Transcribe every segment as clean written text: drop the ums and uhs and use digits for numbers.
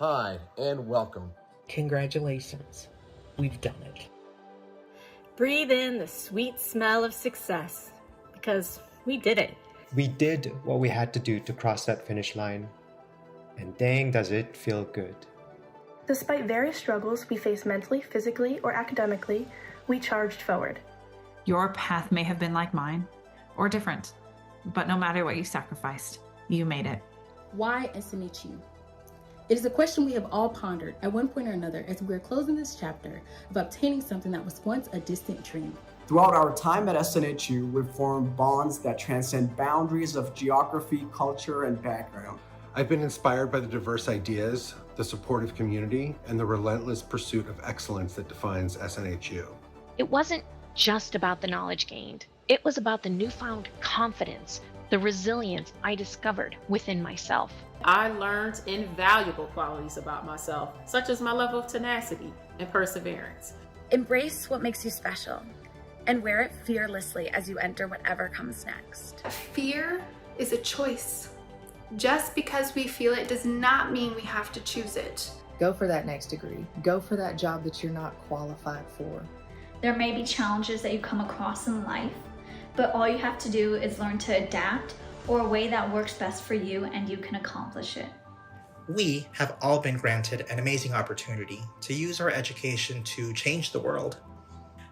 Hi, and welcome. Congratulations. We've done it. Breathe in the sweet smell of success, because we did it. We did what we had to do to cross that finish line. And dang, does it feel good. Despite various struggles we faced mentally, physically, or academically, we charged forward. Your path may have been like mine, or different, but no matter what you sacrificed, you made it. Why SNHU? It is a question we have all pondered at one point or another as we are closing this chapter of obtaining something that was once a distant dream. Throughout our time at SNHU, we've formed bonds that transcend boundaries of geography, culture, and background. I've been inspired by the diverse ideas, the supportive community, and the relentless pursuit of excellence that defines SNHU. It wasn't just about the knowledge gained. It was about the newfound confidence, the resilience I discovered within myself. I learned invaluable qualities about myself, such as my level of tenacity and perseverance. Embrace what makes you special and wear it fearlessly as you enter whatever comes next. Fear is a choice. Just because we feel it does not mean we have to choose it. Go for that next degree. Go for that job that you're not qualified for. There may be challenges that you come across in life, but all you have to do is learn to adapt or a way that works best for you and you can accomplish it. We have all been granted an amazing opportunity to use our education to change the world.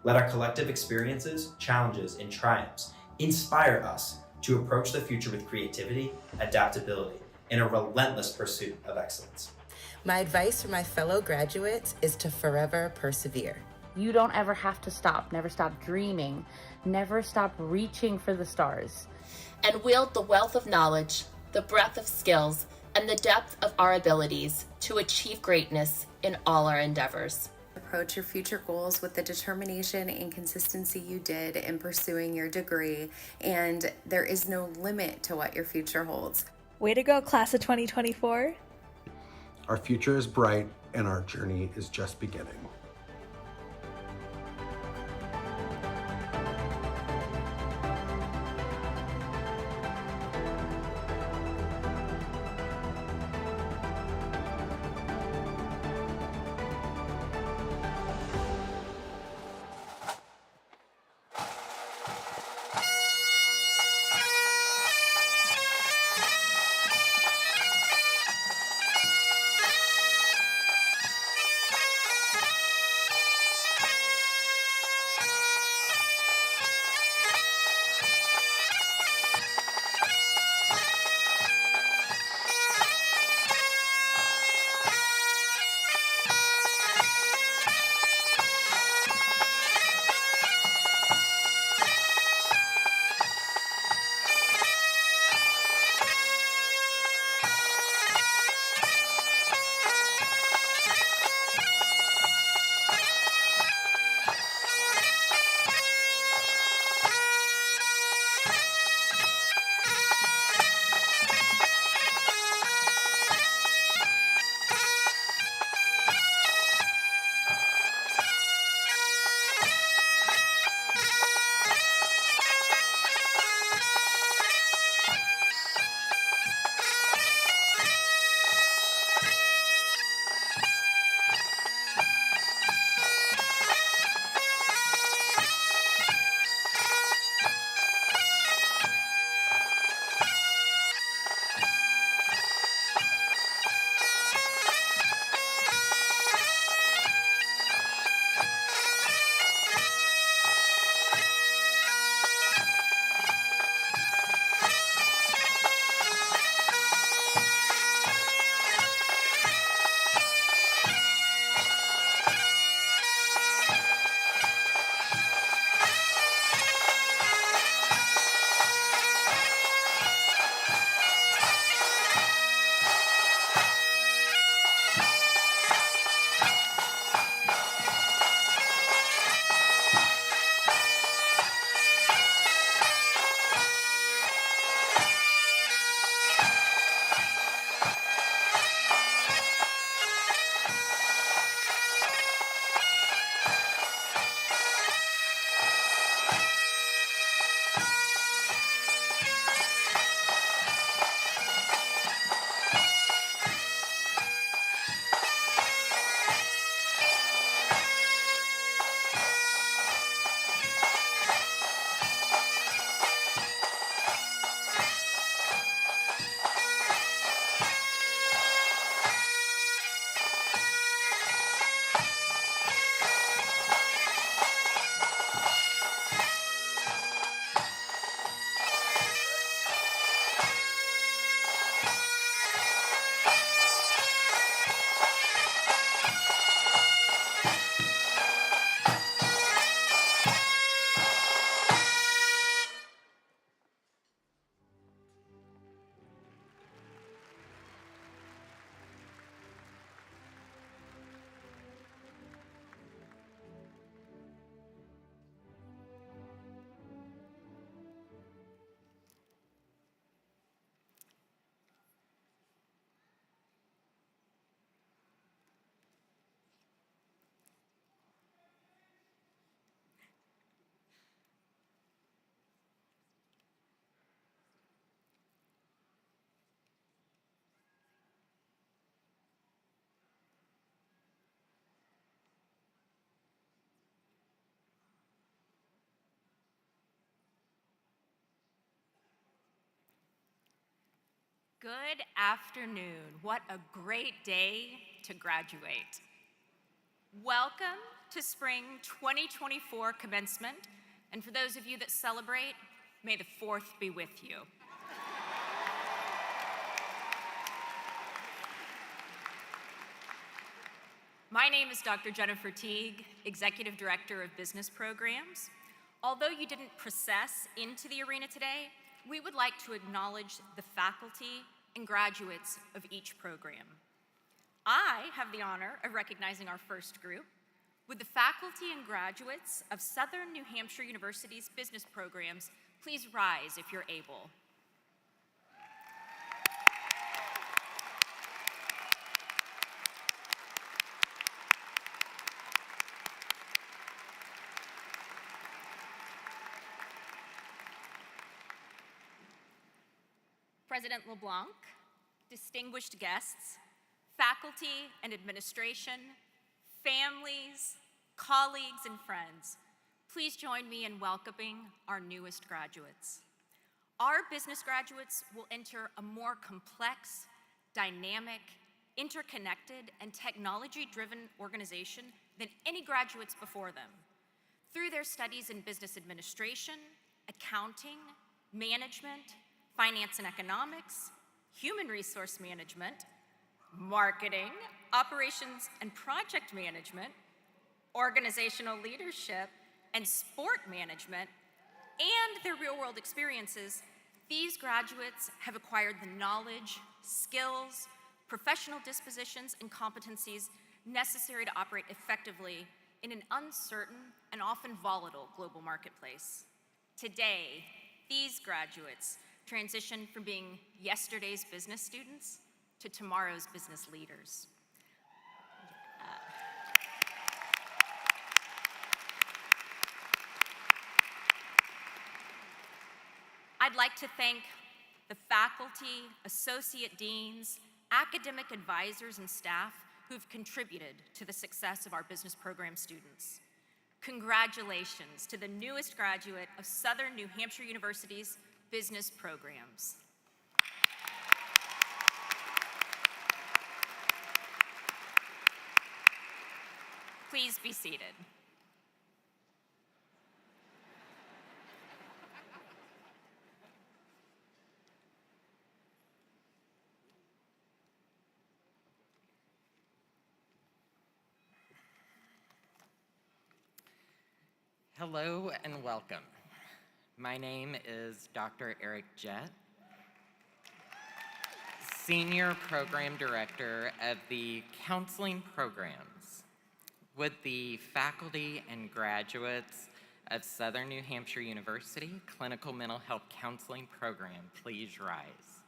Let our collective experiences, challenges, and triumphs inspire us to approach the future with creativity, adaptability, and a relentless pursuit of excellence. My advice for my fellow graduates is to forever persevere. You don't ever have to stop. Never stop dreaming. Never stop reaching for the stars. And wield the wealth of knowledge, the breadth of skills, and the depth of our abilities to achieve greatness in all our endeavors. Approach your future goals with the determination and consistency you did in pursuing your degree, and there is no limit to what your future holds. Way to go, class of 2024. Our future is bright, and our journey is just beginning. Good afternoon. What a great day to graduate. Welcome to Spring 2024 commencement, and for those of you that celebrate, may the 4th be with you. My name is Dr. Jennifer Teague, Executive Director of Business Programs. Although you didn't process into the arena today, we would like to acknowledge the faculty and graduates of each program. I have the honor of recognizing our first group. Would the faculty and graduates of Southern New Hampshire University's business programs please rise if you're able? President LeBlanc, distinguished guests, faculty and administration, families, colleagues, and friends, please join me in welcoming our newest graduates. Our business graduates will enter a more complex, dynamic, interconnected, and technology-driven organization than any graduates before them. Through their studies in business administration, accounting, management, finance and economics, human resource management, marketing, operations and project management, organizational leadership, and sport management, and their real-world experiences, these graduates have acquired the knowledge, skills, professional dispositions, and competencies necessary to operate effectively in an uncertain and often volatile global marketplace. Today, these graduates transition from being yesterday's business students to tomorrow's business leaders. I'd like to thank the faculty, associate deans, academic advisors, and staff who've contributed to the success of our business program students. Congratulations to the newest graduate of Southern New Hampshire University's business programs. Please be seated. Hello and welcome. My name is Dr. Eric Jett, Senior Program Director of the Counseling Programs. Would the faculty and graduates of Southern New Hampshire University Clinical Mental Health Counseling Program please rise?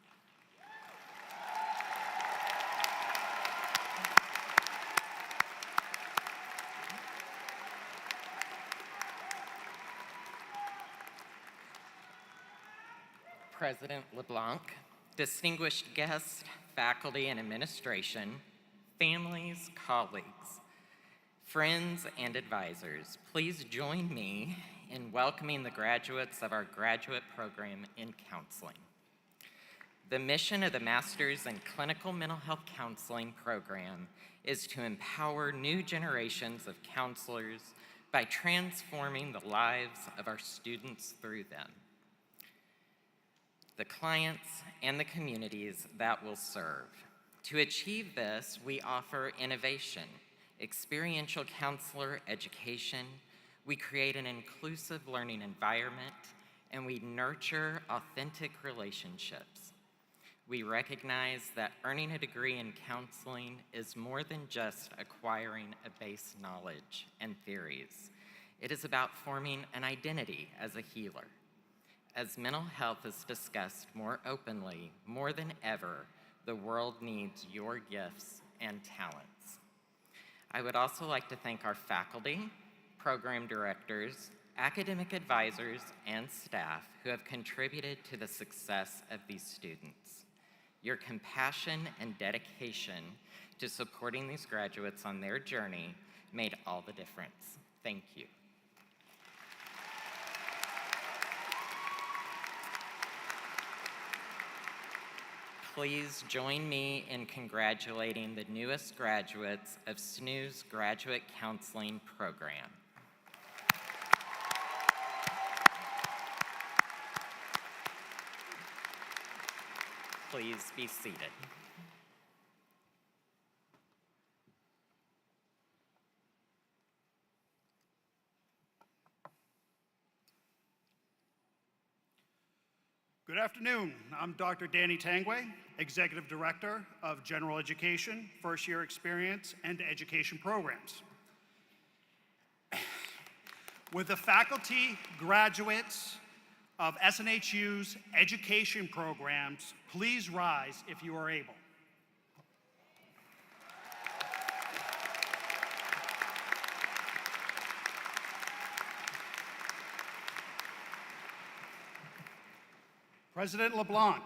President LeBlanc, distinguished guests, faculty and administration, families, colleagues, friends, and advisors, please join me in welcoming the graduates of our graduate program in counseling. The mission of the Masters in Clinical Mental Health Counseling program is to empower new generations of counselors by transforming the lives of our students through them, the clients, and the communities that will serve. To achieve this, we offer innovation, experiential counselor education, we create an inclusive learning environment, and we nurture authentic relationships. We recognize that earning a degree in counseling is more than just acquiring a base knowledge and theories. It is about forming an identity as a healer. As mental health is discussed more openly, more than ever, the world needs your gifts and talents. I would also like to thank our faculty, program directors, academic advisors, and staff who have contributed to the success of these students. Your compassion and dedication to supporting these graduates on their journey made all the difference. Thank you. Please join me in congratulating the newest graduates of SNU's Graduate Counseling Program. Please be seated. Good afternoon. I'm Dr. Danny Tangway, Executive Director of General Education, First Year Experience, and Education Programs. With the faculty graduates of SNHU's education programs, please rise if you are able. President LeBlanc,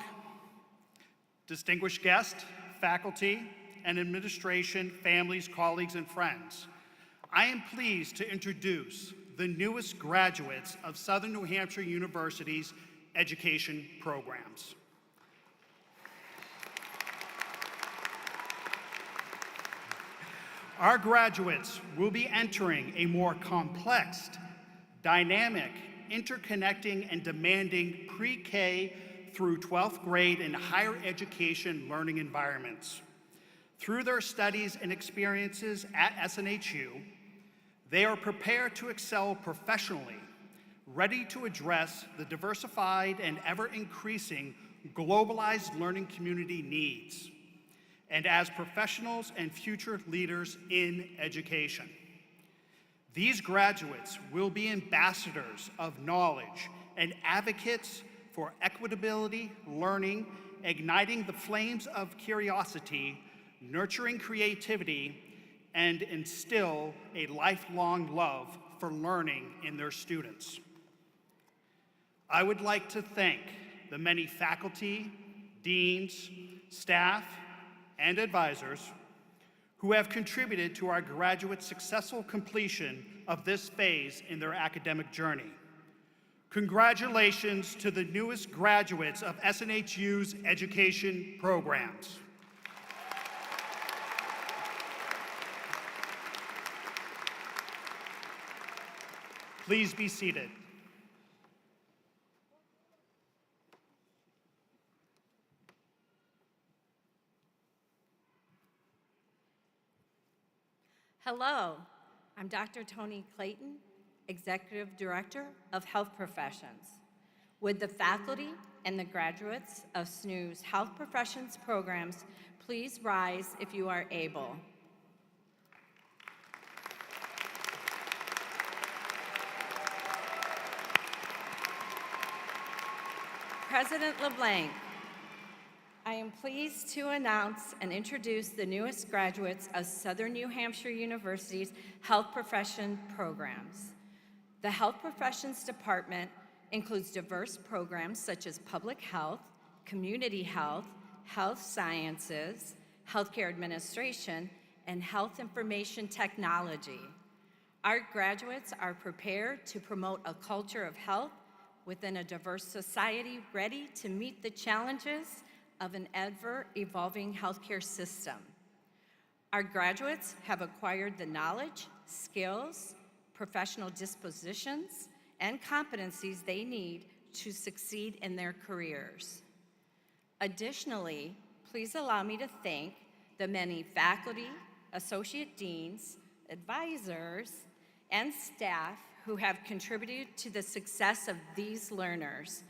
distinguished guests, faculty, and administration, families, colleagues, and friends, I am pleased to introduce the newest graduates of Southern New Hampshire University's education programs. Our graduates will be entering a more complex, dynamic, interconnecting, and demanding pre-K through 12th grade and higher education learning environments. Through their studies and experiences at SNHU, they are prepared to excel professionally, ready to address the diversified and ever-increasing globalized learning community needs, and as professionals and future leaders in education. These graduates will be ambassadors of knowledge and advocates for equitability, learning, igniting the flames of curiosity, nurturing creativity, and instill a lifelong love for learning in their students. I would like to thank the many faculty, deans, staff, and advisors who have contributed to our graduates' successful completion of this phase in their academic journey. Congratulations to the newest graduates of SNHU's education programs. Please be seated. Hello, I'm Dr. Toni Clayton, Executive Director of Health Professions. Would the faculty and the graduates of SNU's Health Professions programs please rise if you are able. President LeBlanc, I am pleased to announce and introduce the newest graduates of Southern New Hampshire University's Health Profession programs. The Health Professions Department includes diverse programs such as public health, community health, health sciences, healthcare administration, and health information technology. Our graduates are prepared to promote a culture of health within a diverse society ready to meet the challenges of an ever-evolving healthcare system. Our graduates have acquired the knowledge, skills, professional dispositions, and competencies they need to succeed in their careers. Additionally, please allow me to thank the many faculty, associate deans, advisors, and staff who have contributed to the success of these learners.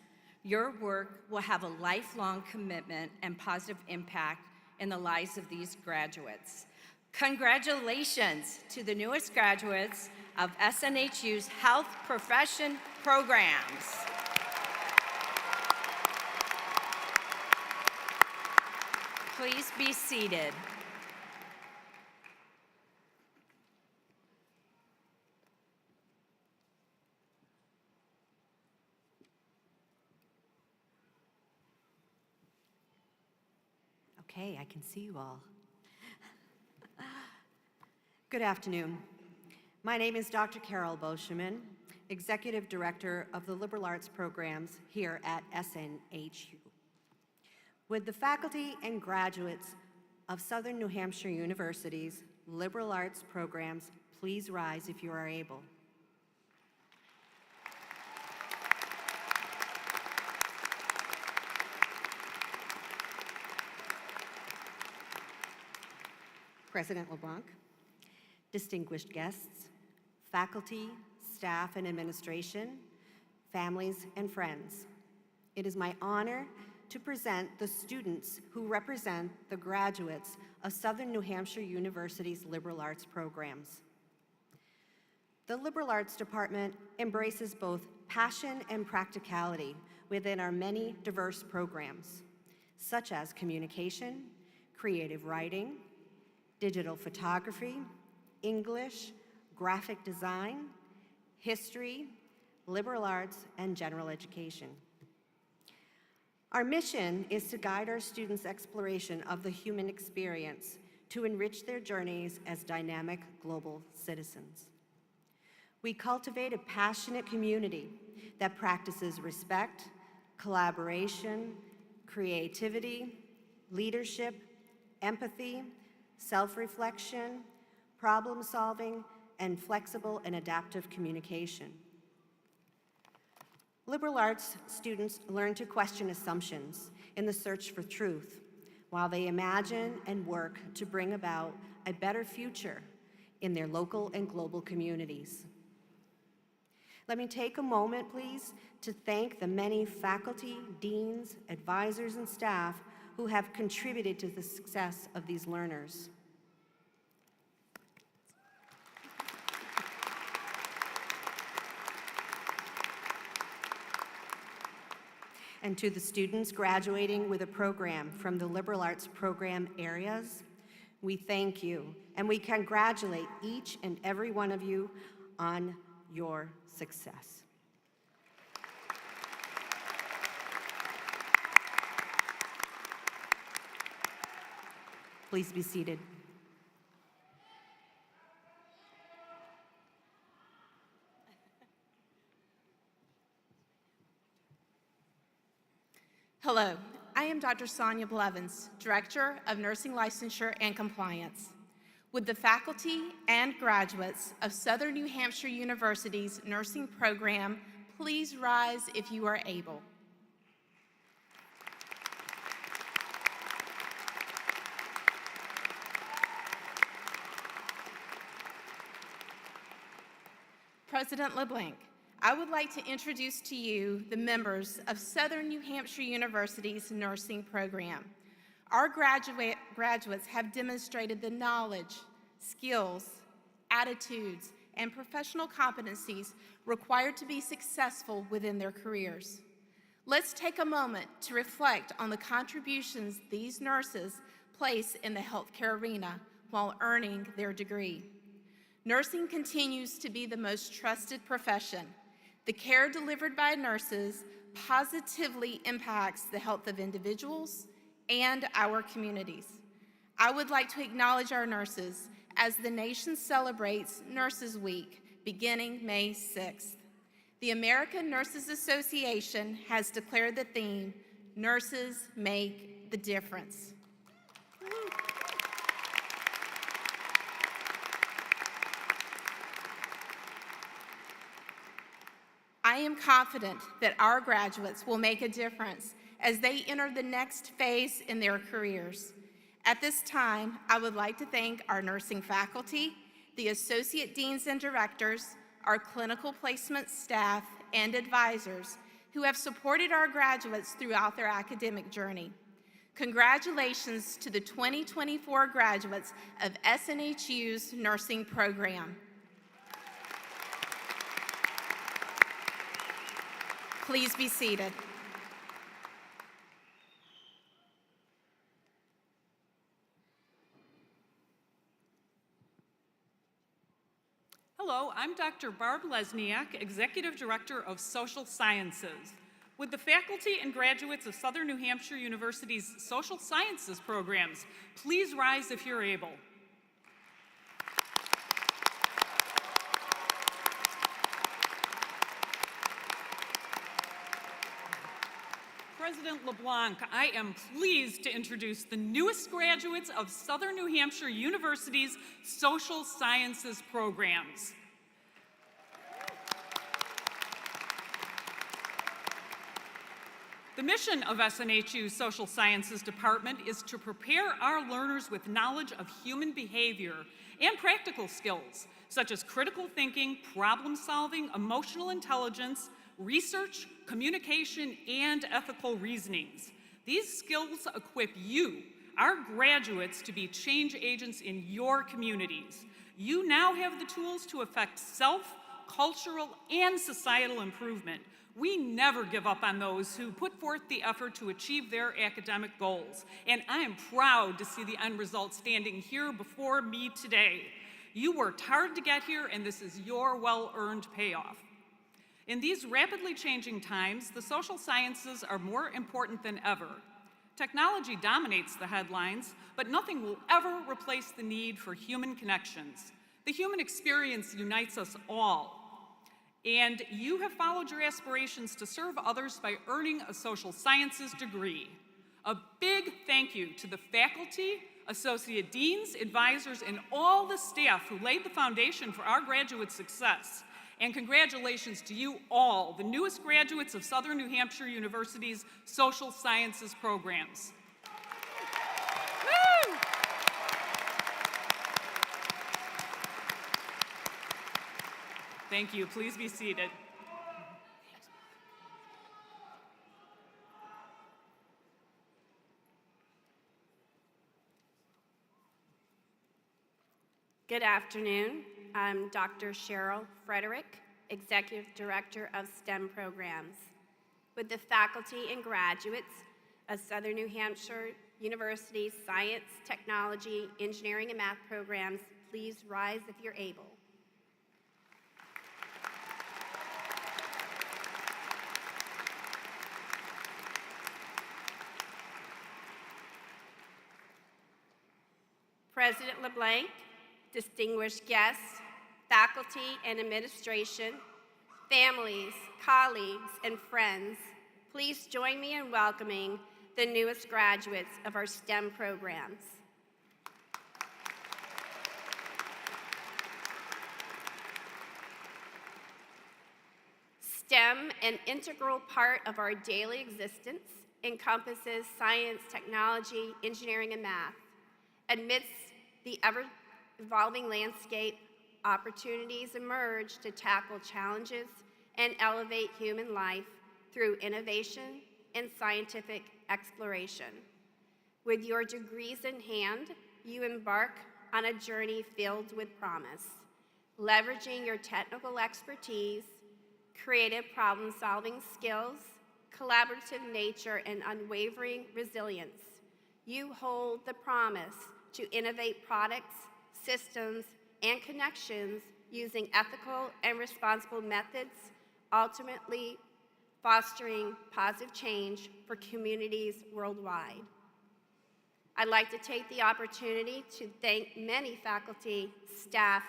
Your work will have a lifelong commitment and positive impact in the lives of these graduates. Congratulations to the newest graduates of SNHU's Health Profession programs. Please be seated. Okay, I can see you all. Good afternoon. My name is Dr. Carol Boscheman, Executive Director of the Liberal Arts Programs here at SNHU. Would the faculty and graduates of Southern New Hampshire University's liberal arts programs please rise if you are able? President LeBlanc, distinguished guests, faculty, staff, and administration, families, and friends. It is my honor to present the students who represent the graduates of Southern New Hampshire University's liberal arts programs. The liberal arts department embraces both passion and practicality within our many diverse programs, such as communication, creative writing, digital photography, English, graphic design, history, liberal arts, and general education. Our mission is to guide our students' exploration of the human experience to enrich their journeys as dynamic global citizens. We cultivate a passionate community that practices respect, collaboration, creativity, leadership, empathy, self-reflection, problem-solving, and flexible and adaptive communication. Liberal arts students learn to question assumptions in the search for truth, while they imagine and work to bring about a better future in their local and global communities. Let me take a moment, please, to thank the many faculty, deans, advisors, and staff who have contributed to the success of these learners. And to the students graduating with a program from the liberal arts program areas, we thank you and we congratulate each and every one of you on your success. Please be seated. Hello, I am Dr. Sonia Blevins, Director of Nursing Licensure and Compliance. Would the faculty and graduates of Southern New Hampshire University's nursing program please rise if you are able? President LeBlanc, I would like to introduce to you the members of Southern New Hampshire University's nursing program. Our graduates have demonstrated the knowledge, skills, attitudes, and professional competencies required to be successful within their careers. Let's take a moment to reflect on the contributions these nurses place in the healthcare arena while earning their degree. Nursing continues to be the most trusted profession. The care delivered by nurses positively impacts the health of individuals and our communities. I would like to acknowledge our nurses as the nation celebrates Nurses Week beginning May 6th. The American Nurses Association has declared the theme, Nurses Make the Difference. I am confident that our graduates will make a difference as they enter the next phase in their careers. At this time, I would like to thank our nursing faculty, the associate deans and directors, our clinical placement staff, and advisors who have supported our graduates throughout their academic journey. Congratulations to the 2024 graduates of SNHU's nursing program. Please be seated. Hello, I'm Dr. Barb Lesniak, Executive Director of Social Sciences. Would the faculty and graduates of Southern New Hampshire University's Social Sciences programs please rise if you're able? President LeBlanc, I am pleased to introduce the newest graduates of Southern New Hampshire University's Social Sciences programs. The mission of SNHU's Social Sciences Department is to prepare our learners with knowledge of human behavior and practical skills, such as critical thinking, problem solving, emotional intelligence, research, communication, and ethical reasonings. These skills equip you, our graduates, to be change agents in your communities. You now have the tools to affect self, cultural, and societal improvement. We never give up on those who put forth the effort to achieve their academic goals, and I am proud to see the end result standing here before me today. You worked hard to get here, and this is your well-earned payoff. In these rapidly changing times, the social sciences are more important than ever. Technology dominates the headlines, but nothing will ever replace the need for human connections. The human experience unites us all. And you have followed your aspirations to serve others by earning a social sciences degree. A big thank you to the faculty, associate deans, advisors, and all the staff who laid the foundation for our graduate success. And congratulations to you all, the newest graduates of Southern New Hampshire University's Social Sciences programs. Woo! Thank you. Please be seated. Good afternoon. I'm Dr. Cheryl Frederick, Executive Director of STEM Programs. With the faculty and graduates of Southern New Hampshire University's Science, Technology, Engineering, and Math programs, please rise if you're able. President LeBlanc, distinguished guests, faculty and administration, families, colleagues, and friends, please join me in welcoming the newest graduates of our STEM programs. STEM, an integral part of our daily existence, encompasses science, technology, engineering, and math. Amidst the ever-evolving landscape, opportunities emerge to tackle challenges and elevate human life through innovation and scientific exploration. With your degrees in hand, you embark on a journey filled with promise, leveraging your technical expertise, creative problem-solving skills, collaborative nature, and unwavering resilience. You hold the promise to innovate products, systems, and connections using ethical and responsible methods, ultimately fostering positive change for communities worldwide. I'd like to take the opportunity to thank many faculty, staff,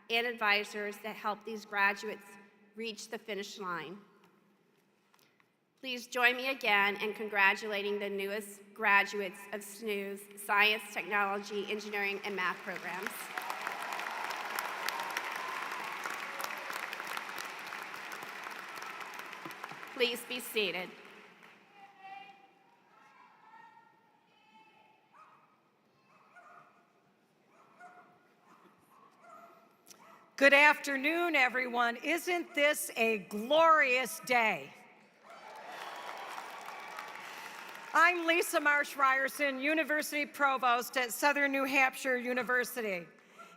and advisors that helped these graduates reach the finish line. Please join me again in congratulating the newest graduates of SNU's Science, Technology, Engineering, and Math programs. Please be seated. Good afternoon, everyone. Isn't this a glorious day? I'm Lisa Marsh Ryerson, University Provost at Southern New Hampshire University,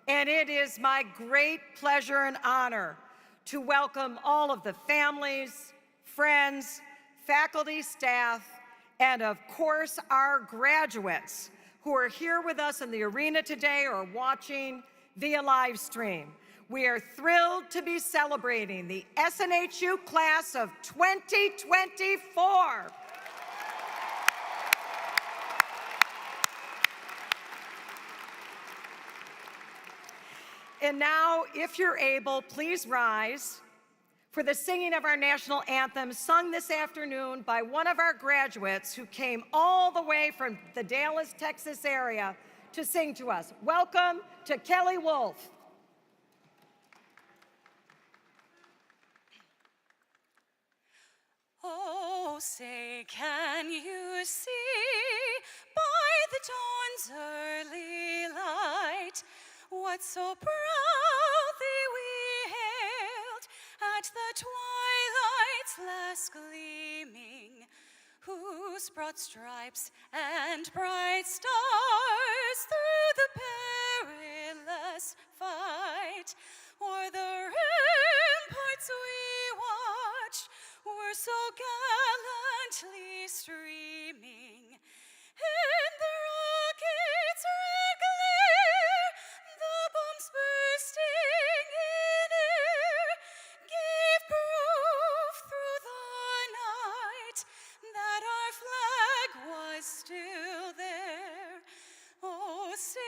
and it is my great pleasure and honor to welcome all of the families, friends, faculty, staff, and of course our graduates who are here with us in the arena today or watching via live stream. We are thrilled to be celebrating the SNHU class of 2024. And now, if you're able, please rise for the singing of our national anthem, sung this afternoon by one of our graduates who came all the way from the Dallas, Texas area to sing to us. Welcome to Kelly Wolff. Oh, say, can you see by the dawn's early light what so proudly we hailed at the twilight's last gleaming, whose broad stripes and bright stars through the perilous fight o'er the ramparts we watched were so gallantly streaming. In the rocket's red glare, the bombs bursting in air gave proof through the night that our flag was still there. Oh, say,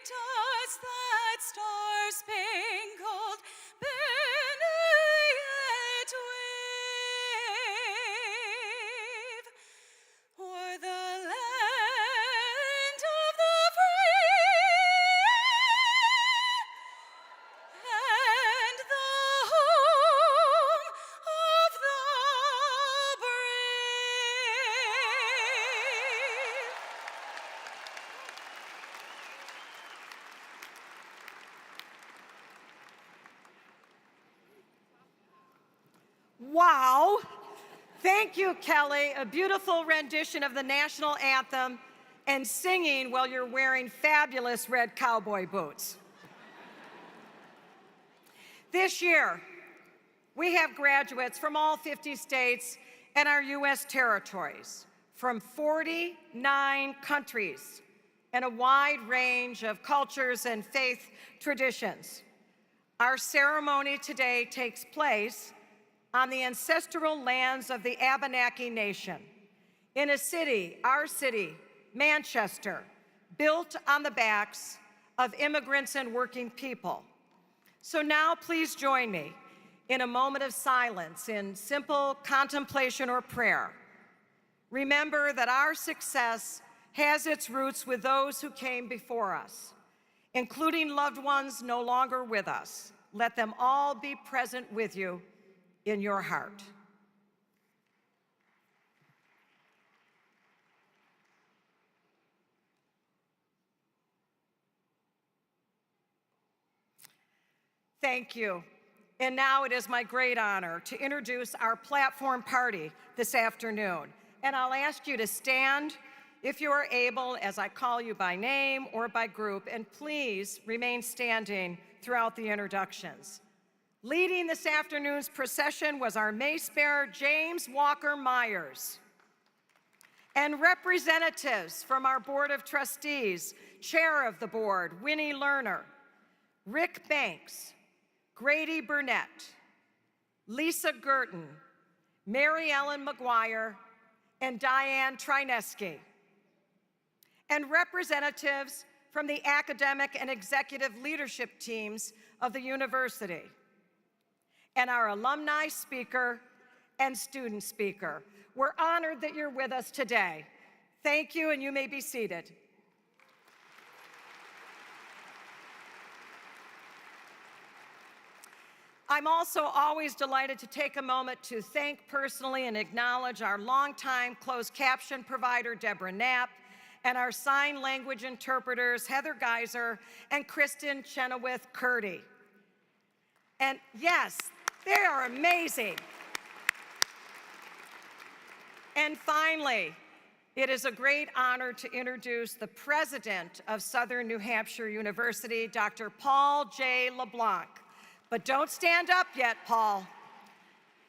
does that star-spangled banner yet wave o'er the land of the free and the home of the brave? Wow. Thank you, Kelly. A beautiful rendition of the national anthem and singing while you're wearing fabulous red cowboy boots. This year, we have graduates from all 50 states and our U.S. territories, from 49 countries, and a wide range of cultures and faith traditions. Our ceremony today takes place on the ancestral lands of the Abenaki Nation, in a city, our city, Manchester, built on the backs of immigrants and working people. So now please join me in a moment of silence in simple contemplation or prayer. Remember that our success has its roots with those who came before us, including loved ones no longer with us. Let them all be present with you in your heart. Thank you. And now it is my great honor to introduce our platform party this afternoon. And I'll ask you to stand if you are able as I call you by name or by group, and please remain standing throughout the introductions. Leading this afternoon's procession was our mace bearer, James Walker Myers. And representatives from our Board of Trustees, Chair of the Board, Winnie Lerner, Rick Banks, Grady Burnett, Lisa Girton, Mary Ellen McGuire, and Diane Trineski. And representatives from the academic and executive leadership teams of the university. And our alumni speaker and student speaker. We're honored that you're with us today. Thank you, and you may be seated. I'm also always delighted to take a moment to thank personally and acknowledge our longtime closed caption provider, Deborah Knapp, and our sign language interpreters, Heather Geiser and Kristen Chenoweth-Curdy. And yes, they are amazing. And finally, it is a great honor to introduce the president of Southern New Hampshire University, Dr. Paul J. LeBlanc. But don't stand up yet, Paul,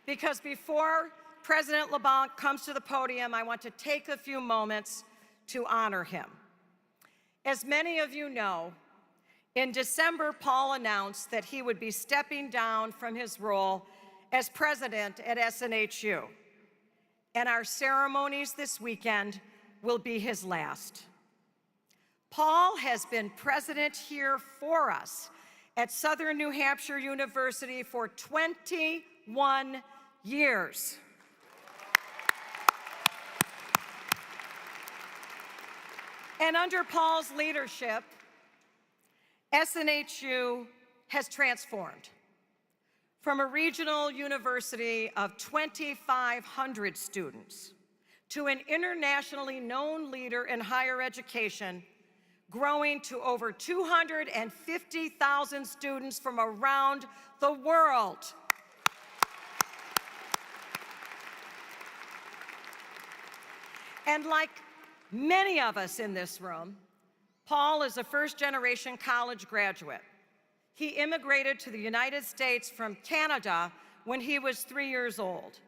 because before President LeBlanc comes to the podium, I want to take a few moments to honor him. As many of you know, in December, Paul announced that he would be stepping down from his role as president at SNHU. And our ceremonies this weekend will be his last. Paul has been president here for us at Southern New Hampshire University for 21 21 years. And under Paul's leadership, SNHU has transformed from a regional university of 2,500 students to an internationally known leader in higher education, growing to over 250,000 students from around the world. And like many of us in this room, Paul is a first-generation college graduate. He immigrated to the United States from Canada when he was 3 years old.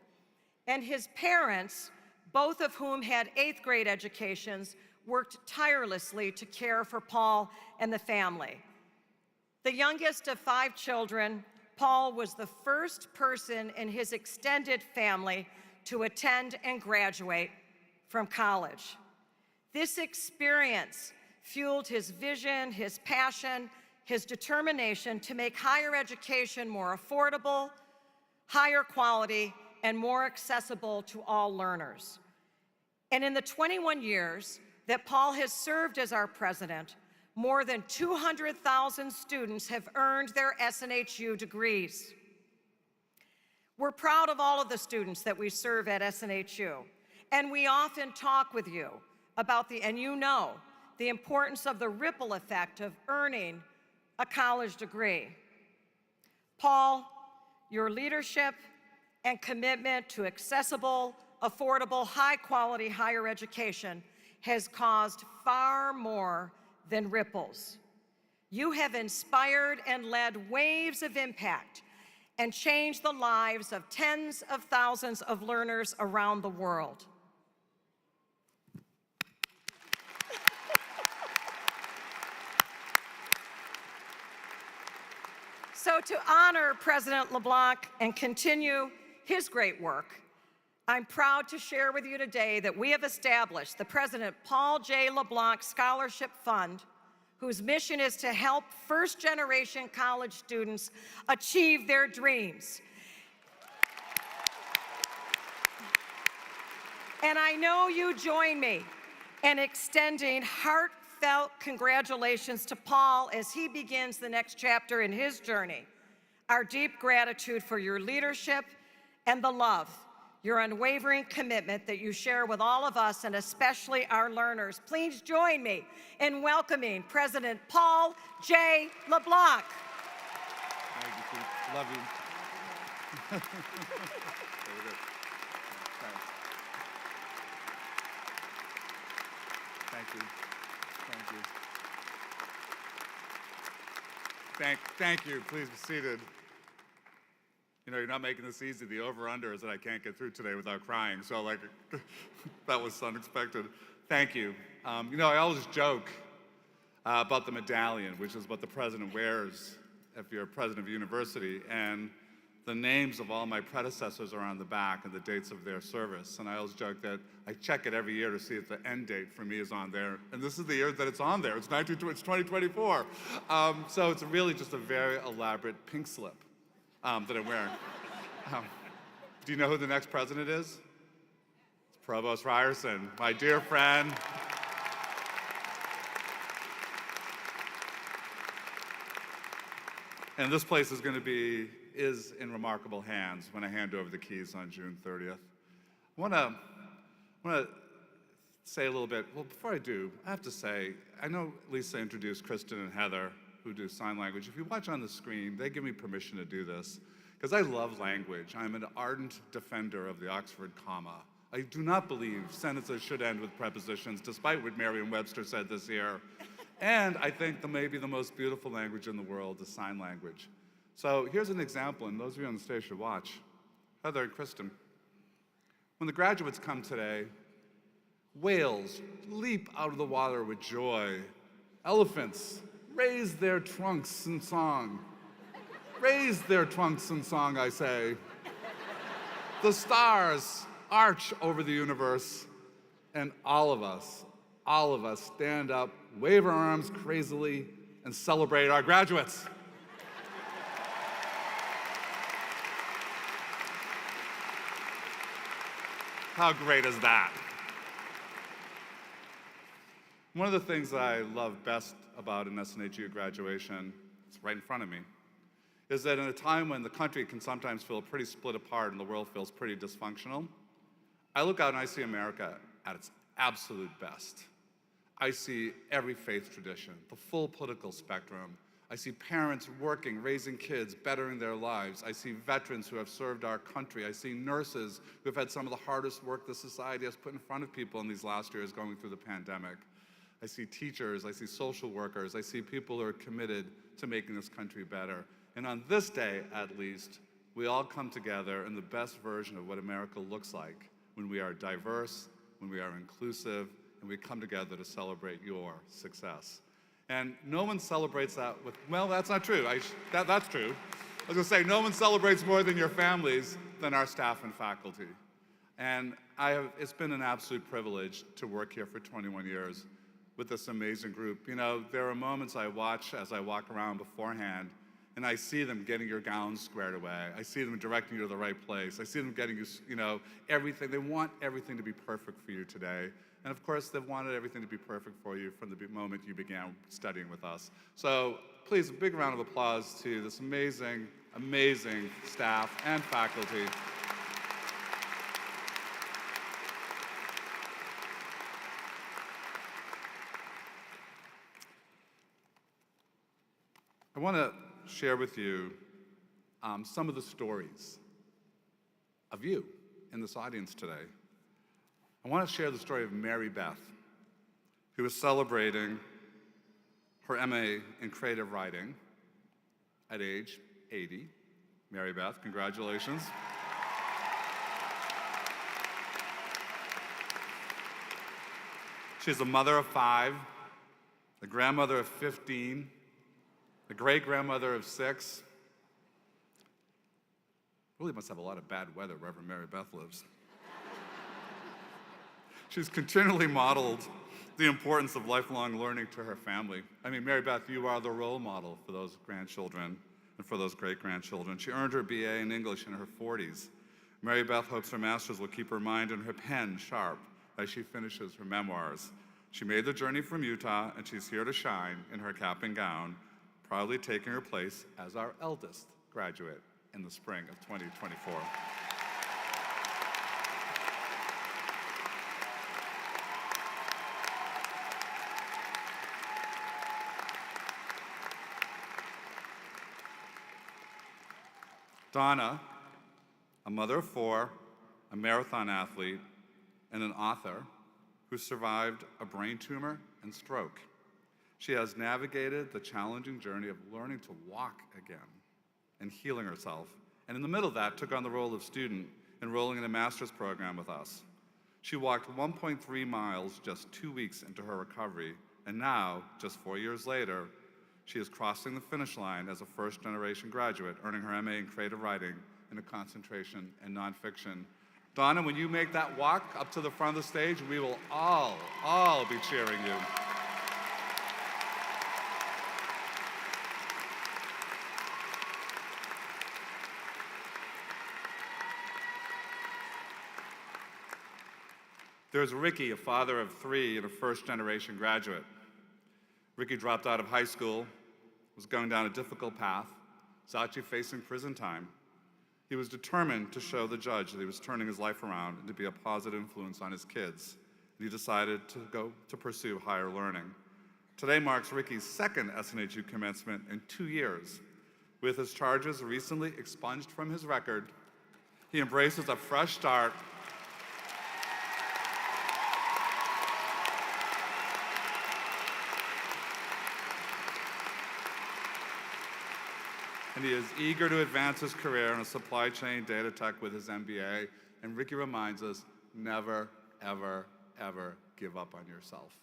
And his parents, both of whom had 8th grade educations, worked tirelessly to care for Paul and the family. The youngest of 5 children, Paul was the first person in his extended family to attend and graduate from college. This experience fueled his vision, his passion, his determination to make higher education more affordable, higher quality, and more accessible to all learners. And in the 21 years that Paul has served as our president, more than 200,000 students have earned their SNHU degrees. We're proud of all of the students that we serve at SNHU, and we often talk with you about the importance of the ripple effect of earning a college degree. Paul, your leadership and commitment to accessible, affordable, high-quality higher education has caused far more than ripples. You have inspired and led waves of impact and changed the lives of tens of thousands of learners around the world. So to honor President LeBlanc and continue his great work, I'm proud to share with you today that we have established the President Paul J. LeBlanc Scholarship Fund, whose mission is to help first-generation college students achieve their dreams. And I know you join me in extending heartfelt congratulations to Paul as he begins the next chapter in his journey. Our deep gratitude for your leadership and the love, your unwavering commitment that you share with all of us and especially our learners. Please join me in welcoming President Paul J. LeBlanc. Thank you, Pete. Love you. Very good. Thank you. Thank you. Thank you. Please be seated. You know, you're not making this easy. The over-under is that I can't get through today without crying. So, like, that was unexpected. Thank you. You know, I always joke about the medallion, which is what the president wears if you're a president of a university. And the names of all my predecessors are on the back and the dates of their service. And I always joke that I check it every year to see if the end date for me is on there. And this is the year that it's on there. It's 2024. So it's really just a very elaborate pink slip that I'm wearing. Do you know who the next president is? It's Provost Ryerson, my dear friend. And this place is in remarkable hands when I hand over the keys on June 30th. I want to say a little bit. Well, before I do, I have to say, I know Lisa introduced Kristen and Heather, who do sign language. If you watch on the screen, they give me permission to do this, because I love language. I'm an ardent defender of the Oxford comma. I do not believe sentences should end with prepositions, despite what Merriam-Webster said this year. And I think maybe the most beautiful language in the world is sign language. So here's an example, and those of you on the stage should watch. Heather and Kristen. When the graduates come today, whales leap out of the water with joy. Elephants raise their trunks in song. Raise their trunks in song, I say. The stars arch over the universe, and all of us stand up, wave our arms crazily, and celebrate our graduates. How great is that? One of the things that I love best about an SNHU graduation, it's right in front of me, is that in a time when the country can sometimes feel pretty split apart and the world feels pretty dysfunctional, I look out and I see America at its absolute best. I see every faith tradition, the full political spectrum. I see parents working, raising kids, bettering their lives. I see veterans who have served our country. I see nurses who have had some of the hardest work the society has put in front of people in these last years going through the pandemic. I see teachers, I see social workers, I see people who are committed to making this country better. And on this day, at least, we all come together in the best version of what America looks like when we are diverse, when we are inclusive, and we come together to celebrate your success. And no one celebrates that with, well, that's not true. That's true. I was gonna say, no one celebrates more than your families than our staff and faculty. And it's been an absolute privilege to work here for 21 years with this amazing group. You know, there are moments I watch as I walk around beforehand, and I see them getting your gowns squared away. I see them directing you to the right place. I see them getting you, everything. They want everything to be perfect for you today. And of course, they've wanted everything to be perfect for you from the moment you began studying with us. So please, a big round of applause to this amazing, amazing staff and faculty. I want to share with you some of the stories of you in this audience today. I want to share the story of Mary Beth, who is celebrating her MA in creative writing at age 80. Mary Beth, congratulations. She's a mother of 5, a grandmother of 15, a great-grandmother of 6. Really must have a lot of bad weather wherever Mary Beth lives. She's continually modeled the importance of lifelong learning to her family. I mean, Mary Beth, you are the role model for those grandchildren and for those great-grandchildren. She earned her BA in English in her 40s. Mary Beth hopes her master's will keep her mind and her pen sharp as she finishes her memoirs. She made the journey from Utah, and she's here to shine in her cap and gown, proudly taking her place as our eldest graduate in the spring of 2024. Donna, a mother of 4, a marathon athlete, and an author who survived a brain tumor and stroke. She has navigated the challenging journey of learning to walk again and healing herself, and in the middle of that, took on the role of student, enrolling in a master's program with us. She walked 1.3 miles just 2 weeks into her recovery, and now, just 4 years later, she is crossing the finish line as a first-generation graduate, earning her MA in creative writing and a concentration in nonfiction. Donna, when you make that walk up to the front of the stage, we will all be cheering you. There's Ricky, a father of 3 and a first-generation graduate. Ricky dropped out of high school, was going down a difficult path, was actually facing prison time. He was determined to show the judge that he was turning his life around and to be a positive influence on his kids. And he decided to pursue higher learning. Today marks Ricky's 2nd SNHU commencement in 2 years. With his charges recently expunged from his record, he embraces a fresh start and he is eager to advance his career in a supply chain data tech with his MBA. And Ricky reminds us, never, ever, ever give up on yourself.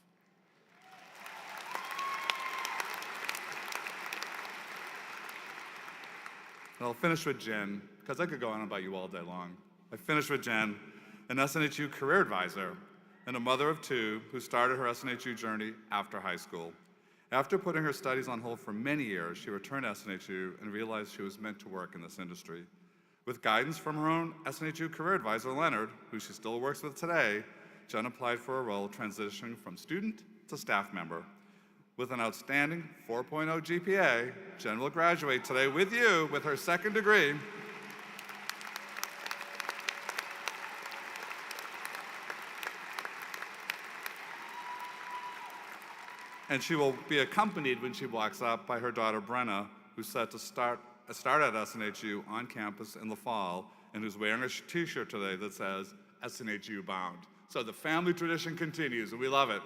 And I'll finish with Jen, because I could go on about you all day long. I finish with Jen, an SNHU career advisor and a mother of 2 who started her SNHU journey after high school. After putting her studies on hold for many years, she returned to SNHU and realized she was meant to work in this industry. With guidance from her own SNHU career advisor, Leonard, who she still works with today, Jen applied for a role transitioning from student to staff member. With an outstanding 4.0 GPA, Jen will graduate today with you with her second degree. And she will be accompanied when she walks up by her daughter Brenna, who's set to start at SNHU on campus in the fall, and who's wearing a t-shirt today that says SNHU Bound. So the family tradition continues, and we love it.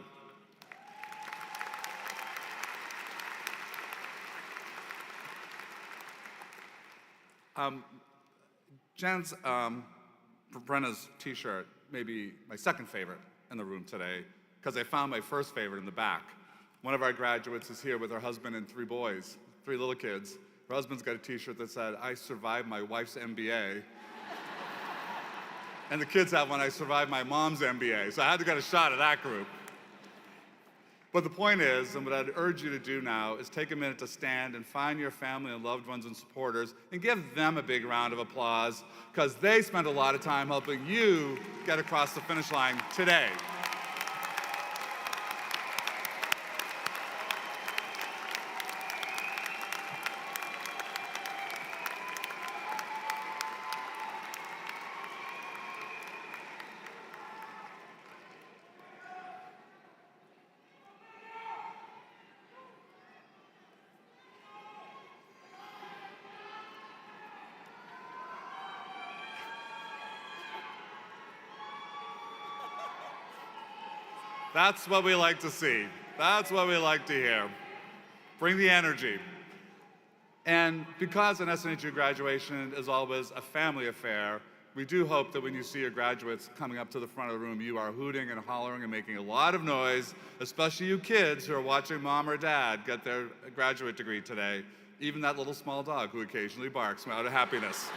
Brenna's t-shirt may be my second favorite in the room today, because I found my first favorite in the back. One of our graduates is here with her husband and 3 boys, 3 little kids. Her husband's got a t-shirt that said, "I survived my wife's MBA." And the kids have one, "I survived my mom's MBA." So I had to get a shot at that group. But the point is, and what I'd urge you to do now, is take a minute to stand and find your family and loved ones and supporters and give them a big round of applause, because they spent a lot of time helping you get across the finish line today. That's what we like to see. That's what we like to hear. Bring the energy. And because an SNHU graduation is always a family affair, we do hope that when you see your graduates coming up to the front of the room, you are hooting and hollering and making a lot of noise, especially you kids who are watching mom or dad get their graduate degree today, even that little small dog who occasionally barks out of happiness.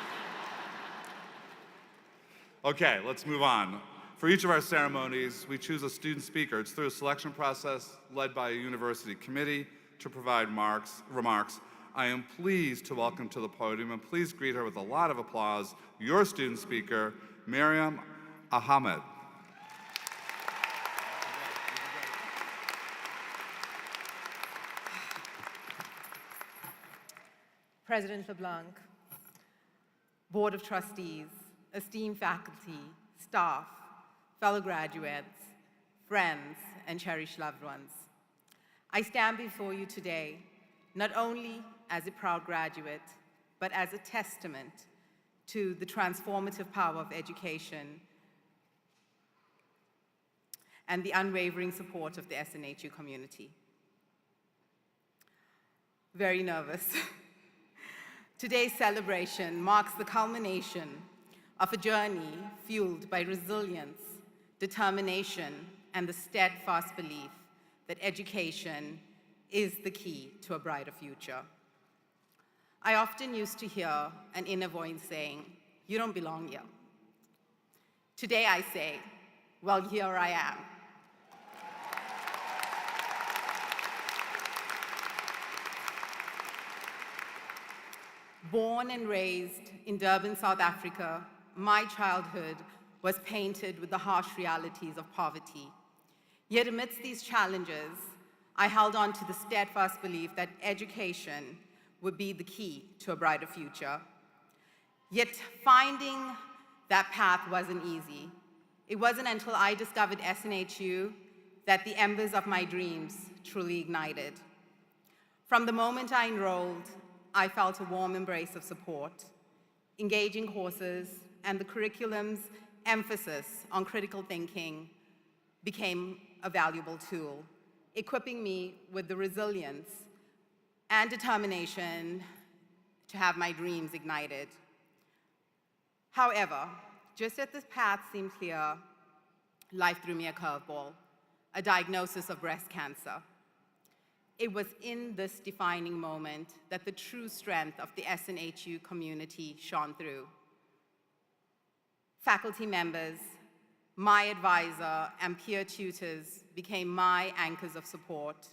Okay, let's move on. For each of our ceremonies, we choose a student speaker. It's through a selection process led by a university committee to provide remarks. I am pleased to welcome to the podium, and please greet her with a lot of applause, your student speaker, Mariam Ahammed. President LeBlanc, Board of Trustees, esteemed faculty, staff, fellow graduates, friends, and cherished loved ones. I stand before you today not only as a proud graduate, but as a testament to the transformative power of education and the unwavering support of the SNHU community. Very nervous. Today's celebration marks the culmination of a journey fueled by resilience, determination, and the steadfast belief that education is the key to a brighter future. I often used to hear an inner voice saying, "You don't belong here." Today I say, well, here I am. Born and raised in Durban, South Africa, my childhood was painted with the harsh realities of poverty. Yet amidst these challenges, I held on to the steadfast belief that education would be the key to a brighter future. Yet finding that path wasn't easy. It wasn't until I discovered SNHU that the embers of my dreams truly ignited. From the moment I enrolled, I felt a warm embrace of support. Engaging courses and the curriculum's emphasis on critical thinking became a valuable tool, equipping me with the resilience and determination to have my dreams ignited. However, just as this path seemed clear, life threw me a curveball, a diagnosis of breast cancer. It was in this defining moment that the true strength of the SNHU community shone through. Faculty members, my advisor, and peer tutors became my anchors of support,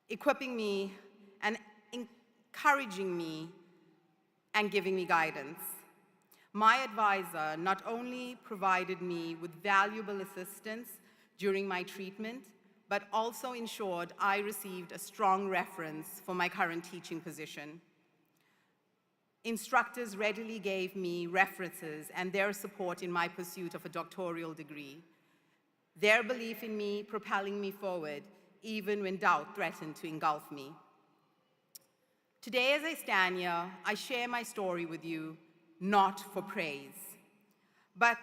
equipping me and encouraging me and giving me guidance. My advisor not only provided me with valuable assistance during my treatment, but also ensured I received a strong reference for my current teaching position. Instructors readily gave me references and their support in my pursuit of a doctoral degree, their belief in me propelling me forward even when doubt threatened to engulf me. Today, as I stand here, I share my story with you, not for praise, but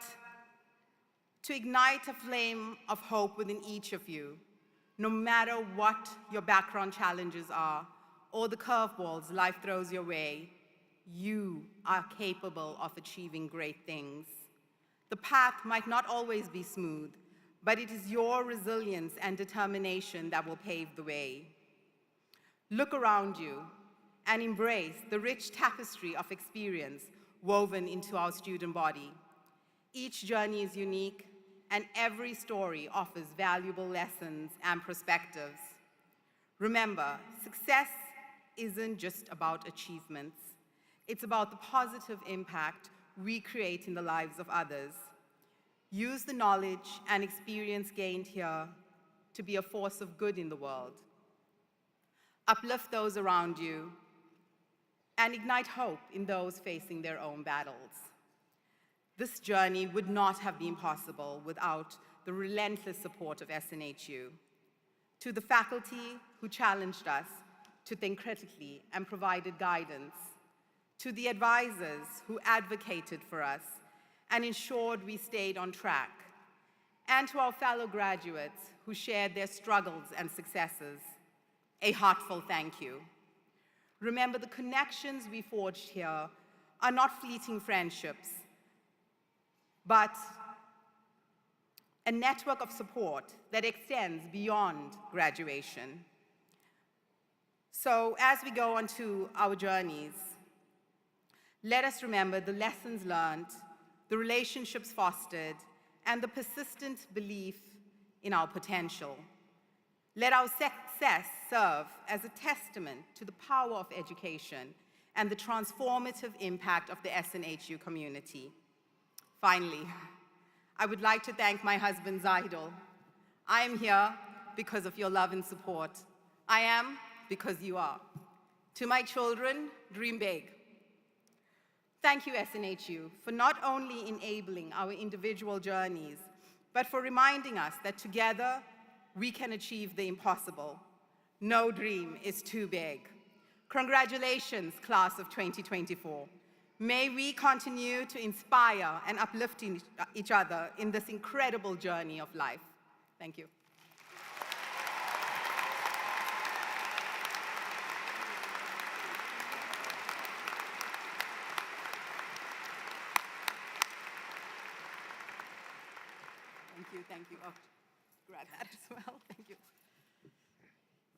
to ignite a flame of hope within each of you, no matter what your background challenges are or the curveballs life throws your way. You are capable of achieving great things. The path might not always be smooth, but it is your resilience and determination that will pave the way. Look around you and embrace the rich tapestry of experience woven into our student body. Each journey is unique, and every story offers valuable lessons and perspectives. Remember, success isn't just about achievements. It's about the positive impact we create in the lives of others. Use the knowledge and experience gained here to be a force of good in the world. Uplift those around you and ignite hope in those facing their own battles. This journey would not have been possible without the relentless support of SNHU. To the faculty who challenged us to think critically and provided guidance, to the advisors who advocated for us and ensured we stayed on track, and to our fellow graduates who shared their struggles and successes, a heartfelt thank you. Remember, the connections we forged here are not fleeting friendships, but a network of support that extends beyond graduation. So as we go on to our journeys, let us remember the lessons learned, the relationships fostered, and the persistent belief in our potential. Let our success serve as a testament to the power of education and the transformative impact of the SNHU community. Finally, I would like to thank my husband, Zaidul. I am here because of your love and support. I am because you are. To my children, dream big. Thank you, SNHU, for not only enabling our individual journeys, but for reminding us that together we can achieve the impossible. No dream is too big. Congratulations, class of 2024. May we continue to inspire and uplift each other in this incredible journey of life. Thank you. Thank you. Oh, grab that as well. Thank you.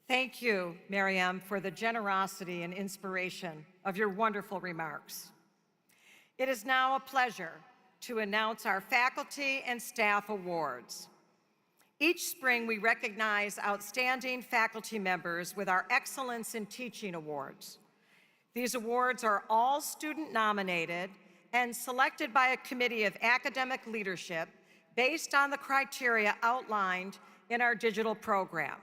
Thank you, Mariam, for the generosity and inspiration of your wonderful remarks. It is now a pleasure to announce our faculty and staff awards. Each spring, we recognize outstanding faculty members with our Excellence in Teaching Awards. These awards are all student nominated and selected by a committee of academic leadership based on the criteria outlined in our digital program.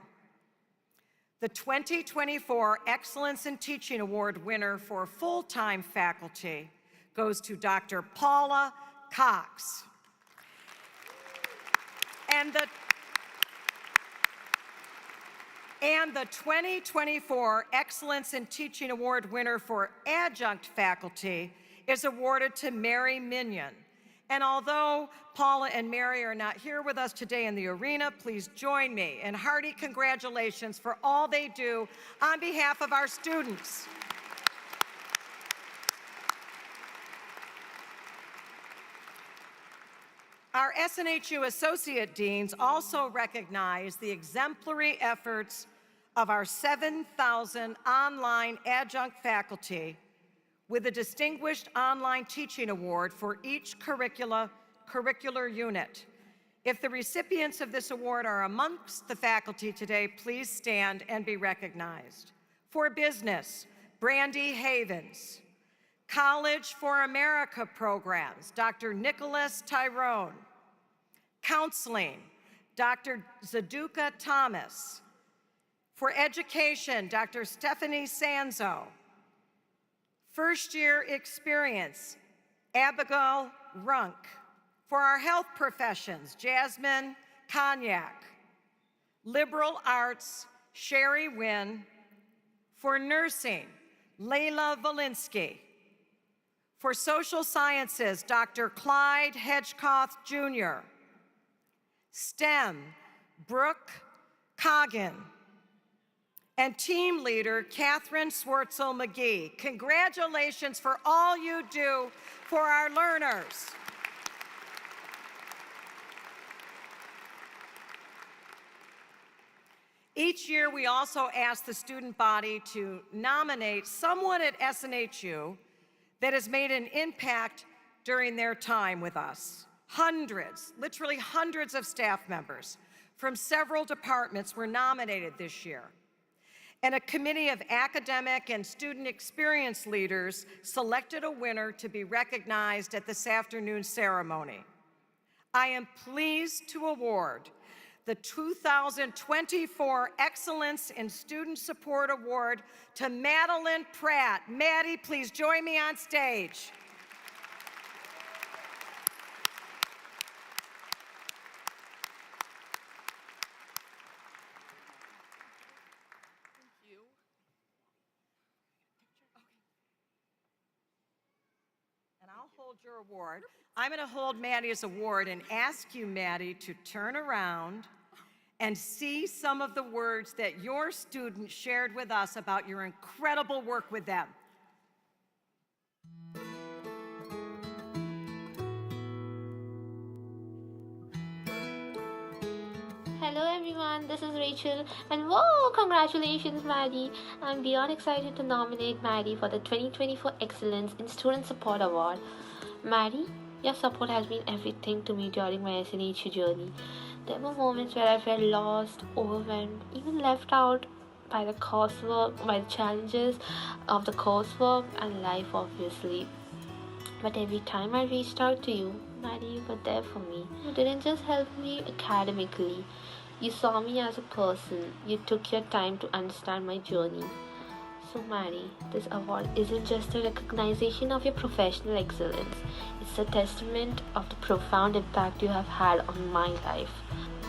The 2024 Excellence in Teaching Award winner for full-time faculty goes to Dr. Paula Cox. And the 2024 Excellence in Teaching Award winner for adjunct faculty is awarded to Mary Minion. And although Paula and Mary are not here with us today in the arena, please join me in hearty congratulations for all they do on behalf of our students. Our SNHU Associate Deans also recognize the exemplary efforts of our 7,000 online adjunct faculty with a Distinguished Online Teaching Award for each curricular unit. If the recipients of this award are amongst the faculty today, please stand and be recognized. For business, Brandy Havens. College for America programs, Dr. Nicholas Tyrone. Counseling, Dr. Zaduka Thomas. For education, Dr. Stephanie Sanzo. First year experience, Abigail Runk. For our health professions, Jasmine Cognac. Liberal arts, Sherry Wynn. For nursing, Layla Valinsky. For social sciences, Dr. Clyde Hedgecoth Jr. STEM, Brooke Coggin. And team leader, Catherine Swartzel McGee. Congratulations for all you do for our learners. Each year, we also ask the student body to nominate someone at SNHU that has made an impact during their time with us. Hundreds, literally hundreds of staff members from several departments were nominated this year. And a committee of academic and student experience leaders selected a winner to be recognized at this afternoon's ceremony. I am pleased to award the 2024 Excellence in Student Support Award to Madeline Pratt. Maddie, please join me on stage. And I'll hold your award. I'm going to hold Maddie's award and ask you, Maddie, to turn around and see some of the words that your students shared with us about your incredible work with them. Hello everyone, this is Rachel, and whoa, congratulations Maddie! I'm beyond excited to nominate Maddie for the 2024 Excellence in Student Support Award. Maddie, your support has been everything to me during my SNHU journey. There were moments where I felt lost, overwhelmed, even left out by the coursework, by the challenges of the coursework and life obviously. But every time I reached out to you, Maddie, you were there for me. You didn't just help me academically. You saw me as a person. You took your time to understand my journey. So Maddie, this award isn't just a recognition of your professional excellence. It's a testament of the profound impact you have had on my life.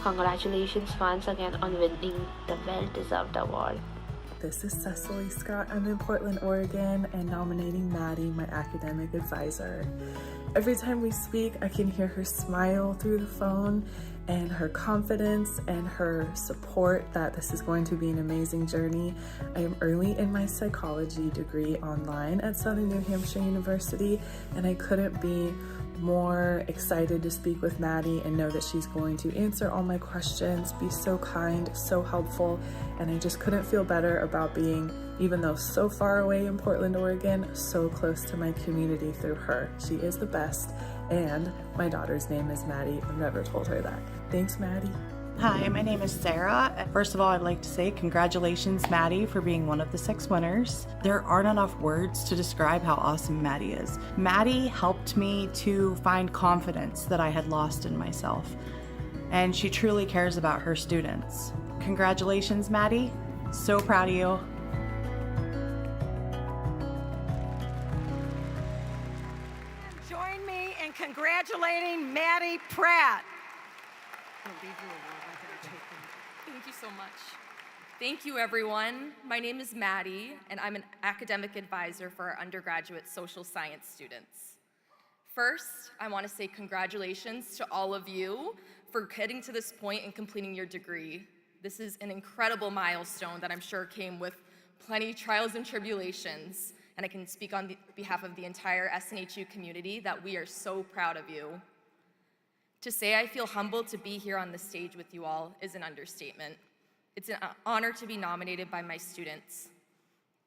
Congratulations once again on winning the well-deserved award. This is Cecily Scott. I'm in Portland, Oregon, and nominating Maddie, my academic advisor. Every time we speak, I can hear her smile through the phone and her confidence and her support that this is going to be an amazing journey. I am early in my psychology degree online at Southern New Hampshire University, and I couldn't be more excited to speak with Maddie and know that she's going to answer all my questions, be so kind, so helpful, and I just couldn't feel better about being, even though so far away in Portland, Oregon, so close to my community through her. She is the best, and my daughter's name is Maddie. I've never told her that. Thanks, Maddie. Hi, my name is Sarah. First of all, I'd like to say congratulations, Maddie, for being one of the 6 winners. There aren't enough words to describe how awesome Maddie is. Maddie helped me to find confidence that I had lost in myself, and she truly cares about her students. Congratulations, Maddie. So proud of you. Join me in congratulating Maddie Pratt. Thank you so much. Thank you, everyone. My name is Maddie, and I'm an academic advisor for our undergraduate social science students. First, I want to say congratulations to all of you for getting to this point and completing your degree. This is an incredible milestone that I'm sure came with plenty of trials and tribulations, and I can speak on behalf of the entire SNHU community that we are so proud of you. To say I feel humbled to be here on the stage with you all is an understatement. It's an honor to be nominated by my students.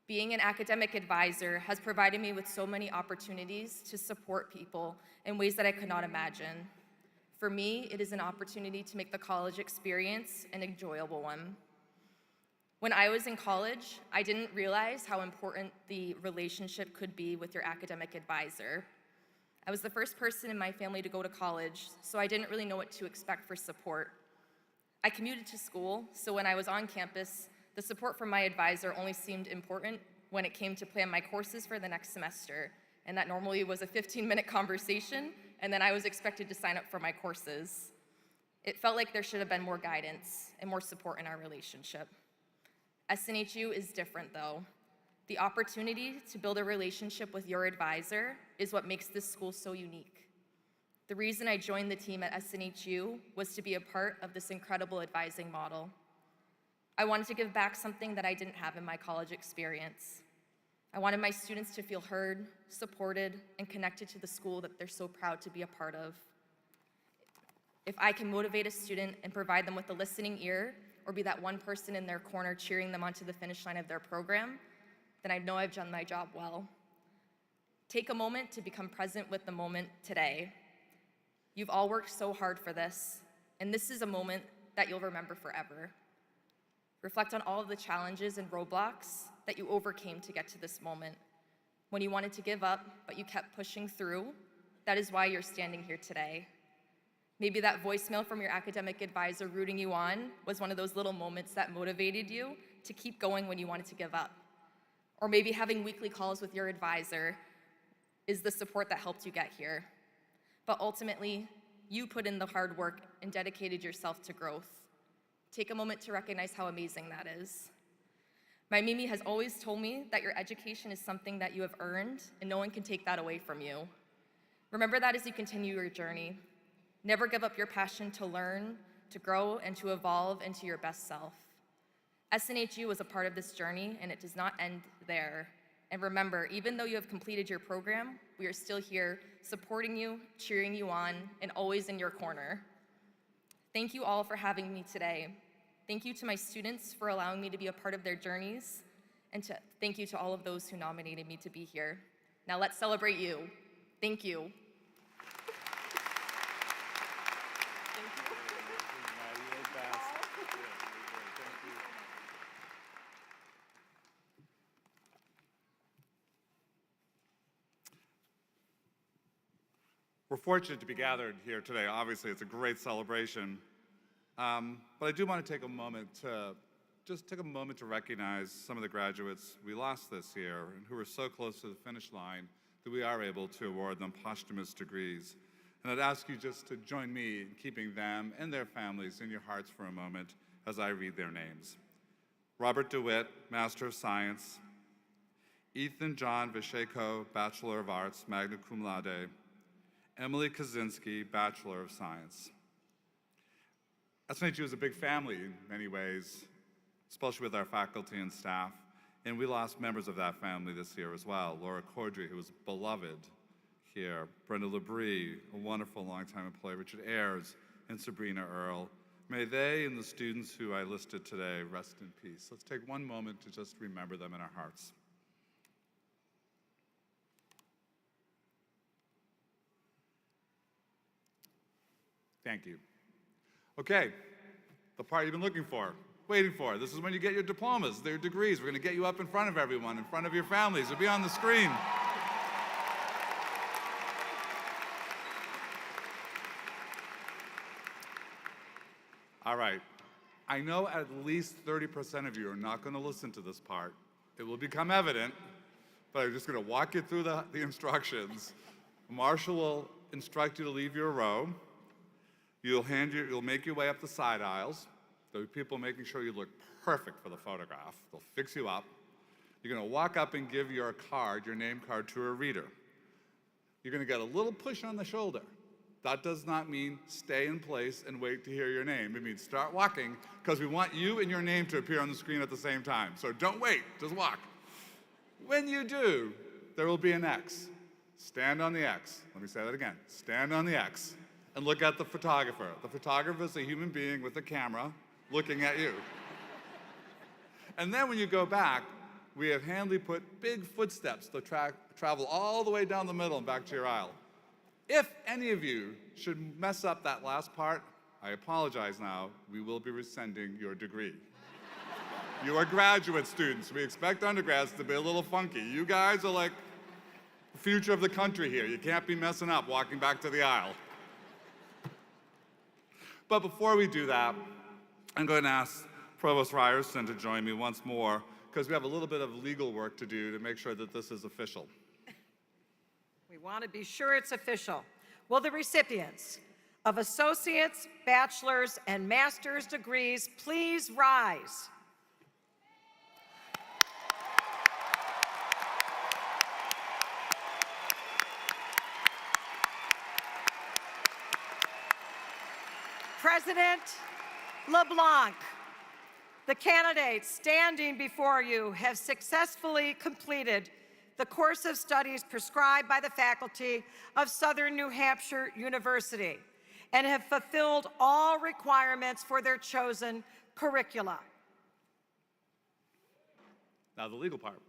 Being an academic advisor has provided me with so many opportunities to support people in ways that I could not imagine. For me, it is an opportunity to make the college experience an enjoyable one. When I was in college, I didn't realize how important the relationship could be with your academic advisor. I was the first person in my family to go to college, so I didn't really know what to expect for support. I commuted to school, so when I was on campus, the support from my advisor only seemed important when it came to plan my courses for the next semester, and that normally was a 15-minute conversation, and then I was expected to sign up for my courses. It felt like there should have been more guidance and more support in our relationship. SNHU is different, though. The opportunity to build a relationship with your advisor is what makes this school so unique. The reason I joined the team at SNHU was to be a part of this incredible advising model. I wanted to give back something that I didn't have in my college experience. I wanted my students to feel heard, supported, and connected to the school that they're so proud to be a part of. If I can motivate a student and provide them with a listening ear, or be that one person in their corner cheering them onto the finish line of their program, then I know I've done my job well. Take a moment to become present with the moment today. You've all worked so hard for this, and this is a moment that you'll remember forever. Reflect on all of the challenges and roadblocks that you overcame to get to this moment. When you wanted to give up, but you kept pushing through, that is why you're standing here today. Maybe that voicemail from your academic advisor rooting you on was one of those little moments that motivated you to keep going when you wanted to give up. Or maybe having weekly calls with your advisor is the support that helped you get here. But ultimately, you put in the hard work and dedicated yourself to growth. Take a moment to recognize how amazing that is. My Mimi has always told me that your education is something that you have earned and no one can take that away from you. Remember that as you continue your journey. Never give up your passion to learn, to grow, and to evolve into your best self. SNHU is a part of this journey, and it does not end there. And remember, even though you have completed your program, we are still here supporting you, cheering you on, and always in your corner. Thank you all for having me today. Thank you to my students for allowing me to be a part of their journeys, and thank you to all of those who nominated me to be here. Now let's celebrate you. Thank you. We're fortunate to be gathered here today. Obviously, it's a great celebration. But I do want to take a moment to recognize some of the graduates we lost this year and who were so close to the finish line that we are able to award them posthumous degrees. And I'd ask you just to join me in keeping them and their families in your hearts for a moment as I read their names. Robert DeWitt, Master of Science. Ethan John Visheko, Bachelor of Arts, magna cum laude. Emily Kaczynski, Bachelor of Science. SNHU is a big family in many ways, especially with our faculty and staff, and we lost members of that family this year as well. Laura Cordry, who was beloved here, Brenda Labrie, a wonderful longtime employee, Richard Ayers, and Sabrina Earle. May they and the students who I listed today rest in peace. Let's take one moment to just remember them in our hearts. Thank you. Okay, the part you've been looking for, waiting for. This is when you get your diplomas, their degrees. We're going to get you up in front of everyone, in front of your families. It'll be on the screen. All right. I know at least 30% of you are not going to listen to this part. It will become evident, but I'm just going to walk you through the instructions. Marshall will instruct you to leave your row. You'll make your way up the side aisles. There'll be people making sure you look perfect for the photograph. They'll fix you up. You're going to walk up and give your card, your name card, to a reader. You're going to get a little push on the shoulder. That does not mean stay in place and wait to hear your name. It means start walking, because we want you and your name to appear on the screen at the same time. So don't wait, just walk. When you do, there will be an X. Stand on the X. Let me say that again. Stand on the X. And look at the photographer. The photographer is a human being with a camera looking at you. And then when you go back, we have handily put big footsteps to travel all the way down the middle and back to your aisle. If any of you should mess up that last part, I apologize now. We will be rescinding your degree. You are graduate students. We expect undergrads to be a little funky. You guys are like the future of the country here. You can't be messing up walking back to the aisle. But before we do that, I'm going to ask Provost Ryerson to join me once more, because we have a little bit of legal work to do to make sure that this is official. We want to be sure it's official. Will the recipients of associate's, bachelor's, and master's degrees please rise? President LeBlanc, the candidates standing before you have successfully completed the course of studies prescribed by the faculty of Southern New Hampshire University and have fulfilled all requirements for their chosen curricula. Now the legal part.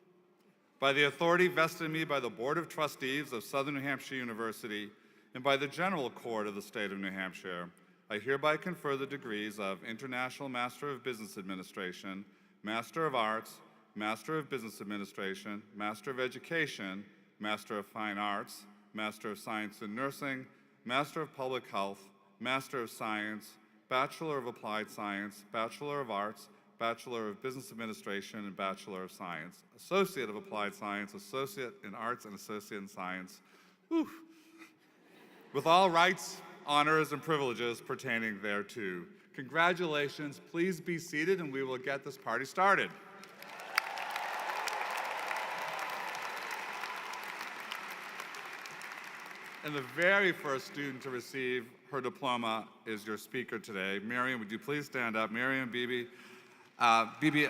By the authority vested in me by the Board of Trustees of Southern New Hampshire University and by the General Court of the State of New Hampshire, I hereby confer the degrees of International Master of Business Administration, Master of Arts, Master of Business Administration, Master of Education, Master of Fine Arts, Master of Science in Nursing, Master of Public Health, Master of Science, Bachelor of Applied Science, Bachelor of Arts, Bachelor of Business Administration, and Bachelor of Science, Associate of Applied Science, Associate in Arts, and Associate in Science. Whew. With all rights, honors, and privileges pertaining thereto. Congratulations. Please be seated, and we will get this party started. And the very first student to receive her diploma is your speaker today. Mariam, would you please stand up? Mariam Bibi Ahammed.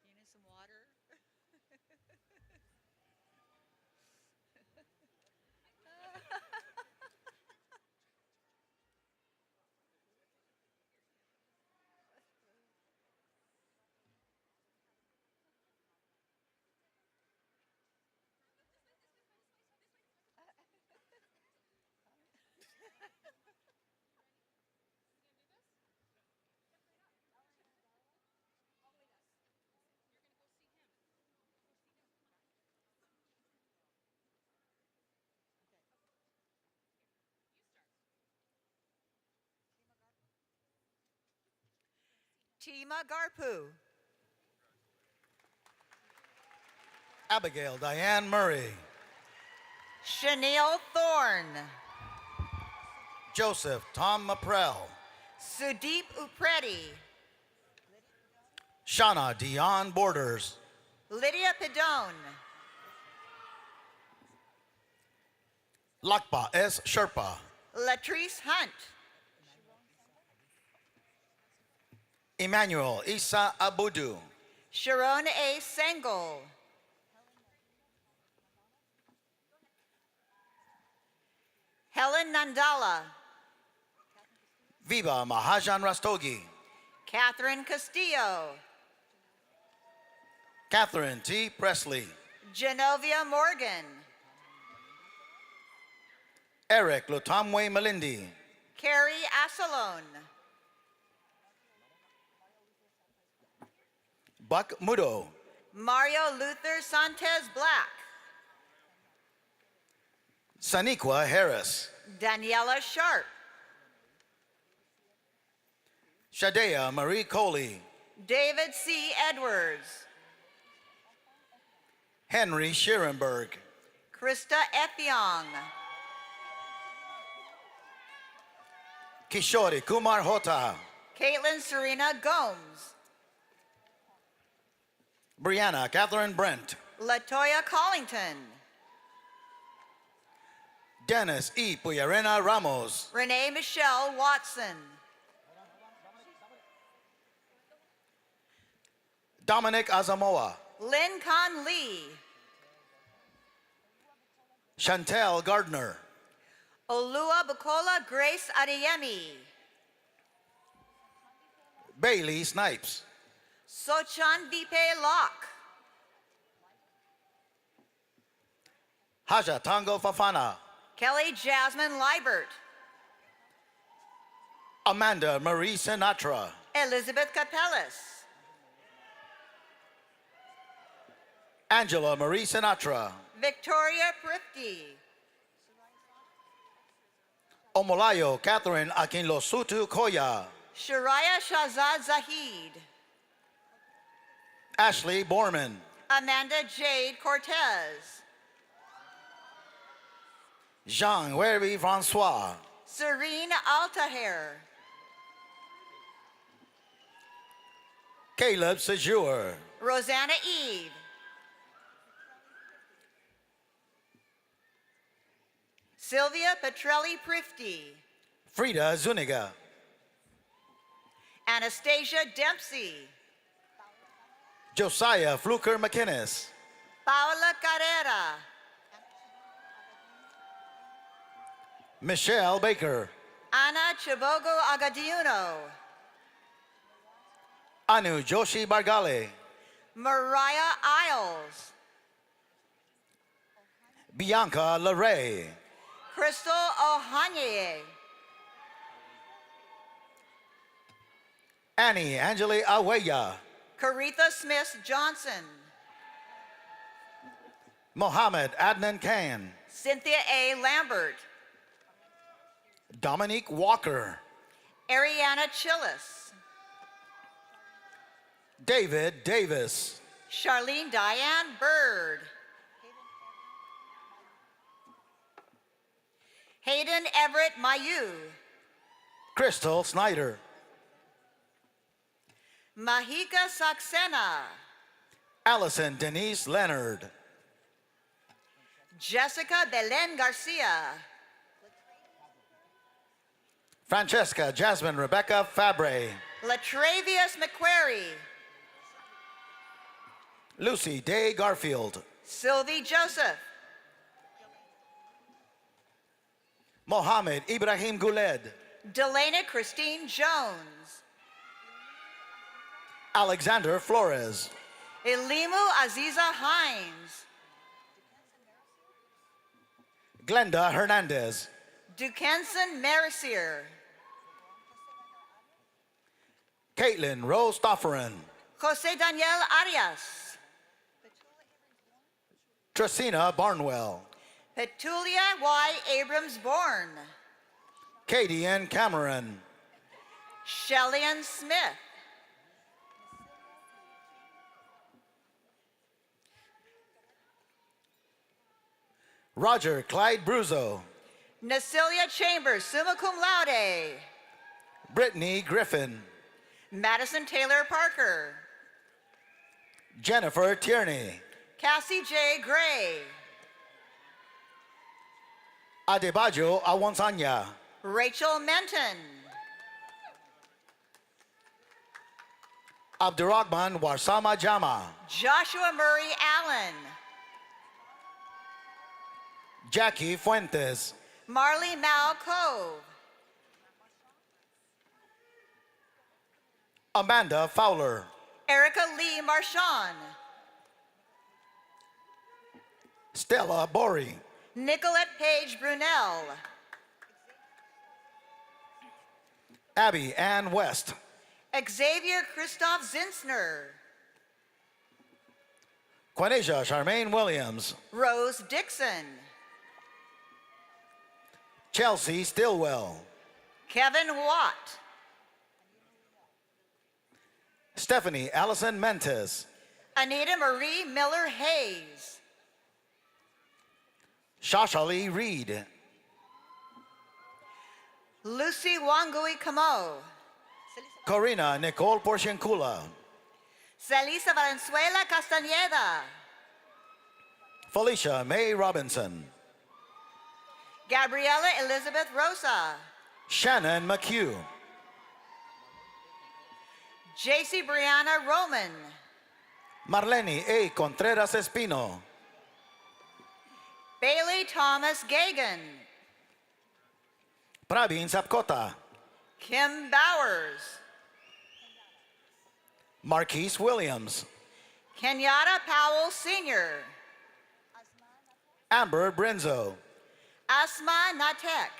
You need some water? Tima Garpu. Abigail Diane Murray. Chanel Thorne. Joseph Tom Maprell. Sudeep Upreti. Shauna Dion Borders. Lydia Pedone. Lakpa S. Sherpa. Latrice Hunt. Emmanuel Isa Abudu. Sharon A. Sengel. Helen Nandala. Viva Mahajan Rastogi. Catherine Castillo. Catherine T. Presley. Genovia Morgan. Eric Lutamwe Malindi. Carrie Asalone. Buck Mudo. Mario Luther Santes Black. Saniqua Harris. Daniela Sharp. Shadea Marie Coley. David C. Edwards. Henry Scherenberg. Krista Effiong. Kishori Kumar Hota. Caitlin Serena Gomes. Brianna Catherine Brent. Latoya Collington. Dennis E. Puyarena Ramos. Renee Michelle Watson. Dominic Azamoa. Lynn Con Lee. Chantel Gardner. Olua Bukola Grace Adeyemi. Bailey Snipes. Sochan Vipe Locke. Haja Tango Fafana. Kelly Jasmine Liebert. Amanda Marie Sinatra. Elizabeth Capellas. Angela Marie Sinatra. Victoria Prifty. Omolayo Catherine Akinlosutu Koya. Shariah Shahzad Zahid. Ashley Borman. Amanda Jade Cortez. Jean Werby Francois. Serene Altaher. Caleb Sejour. Rosanna Eve. Sylvia Petrelli Prifty. Frida Zuniga. Anastasia Dempsey. Josiah Fluker McInnes. Paula Carrera. Michelle Baker. Ana Chibogo Agadiuno. Anu Joshi Bargale. Mariah Isles. Bianca LaRay. Crystal Ohanye. Annie Angeli Aweya. Caritha Smith Johnson. Mohammed Adnan Khan. Cynthia A. Lambert. Dominique Walker. Ariana Chillis. David Davis. Charlene Diane Bird. Hayden Everett Mayu. Crystal Snyder. Mahika Saxena. Allison Denise Leonard. Jessica Belen Garcia. Francesca Jasmine Rebecca Fabre. Latravius McQuarrie. Lucy Day Garfield. Sylvie Joseph. Mohammed Ibrahim Guled. Delana Christine Jones. Alexander Flores. Elimu Aziza Hines. Glenda Hernandez. Dukenson Mercier. Caitlin Rose Stofferin. Jose Daniel Arias. Tracina Barnwell. Petulia Y. Abrams Bourne. Katie N. Cameron. Shellyan Smith. Roger Clyde Bruzo. Nasilia Chambers, summa cum laude. Brittany Griffin. Madison Taylor Parker. Jennifer Tierney. Cassie J. Gray. Adebayo Awansanya. Rachel Menton. Abdurrahman Warsama Jama. Joshua Murray Allen. Jackie Fuentes. Marley Mao Cove. Amanda Fowler. Erica Lee Marchand. Stella Bori. Nicolette Page Brunel. Abby Ann West. Xavier Christoph Zinsner. Quanisha Charmaine Williams. Rose Dixon. Chelsea Stillwell. Kevin Watt. Stephanie Allison Mentes. Anita Marie Miller Hayes. Shashali Reed. Lucy Wangui Camo. Corina Nicole Porciancula. Celisa Valenzuela Castañeda. Felicia May Robinson. Gabriela Elizabeth Rosa. Shannon McHugh. JC Brianna Roman. Marlene A. Contreras Espino. Bailey Thomas Gagan. Praveen Sapkota. Kim Bowers. Marquise Williams. Kenyatta Powell Sr. Amber Brenzo. Asma Natek.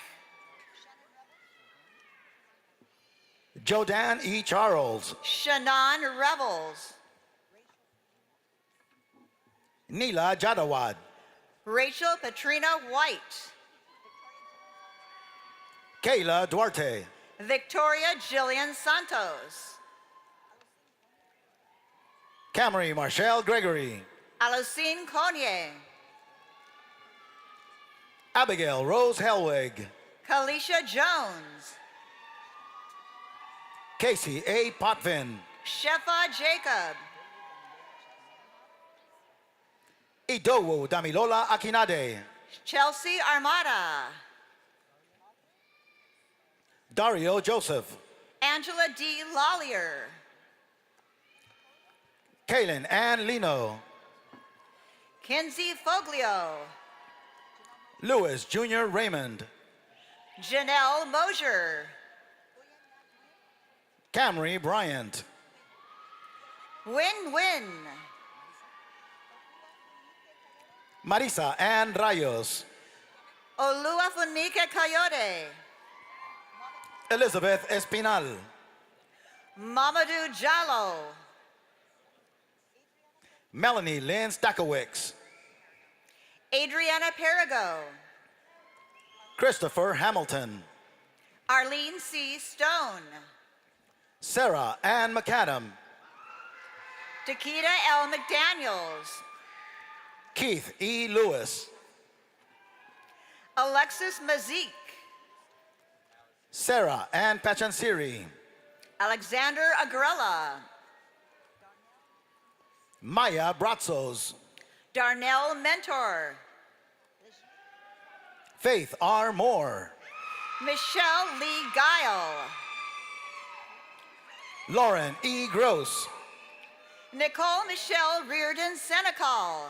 Jodan E. Charles. Shannon Revels. Neela Jadawad. Rachel Katrina White. Kayla Duarte. Victoria Jillian Santos. Camry Marshall Gregory. Alucine Conye. Abigail Rose Helwig. Kalisha Jones. Casey A. Potvin. Shefa Jacob. Idowu Damilola Akinade. Chelsea Armada. Dario Joseph. Angela D. Lollier. Kaylin Ann Lino. Kinsey Foglio. Louis Jr. Raymond. Janelle Mosier. Camry Bryant. Win-Win. Marisa Ann Rayos. Oluwafunike Coyote. Elizabeth Espinal. Mamadou Jallo. Melanie Lynn Stakowicz. Adriana Perigo. Christopher Hamilton. Arlene C. Stone. Sarah Ann McAdam. Takita L. McDaniels. Keith E. Lewis. Alexis Mazik. Sarah Ann Pachansiri. Alexander Agrella. Maya Bratzos. Darnell Mentor. Faith R. Moore. Michelle Lee Guile. Lauren E. Gross. Nicole Michelle Reardon Senecal.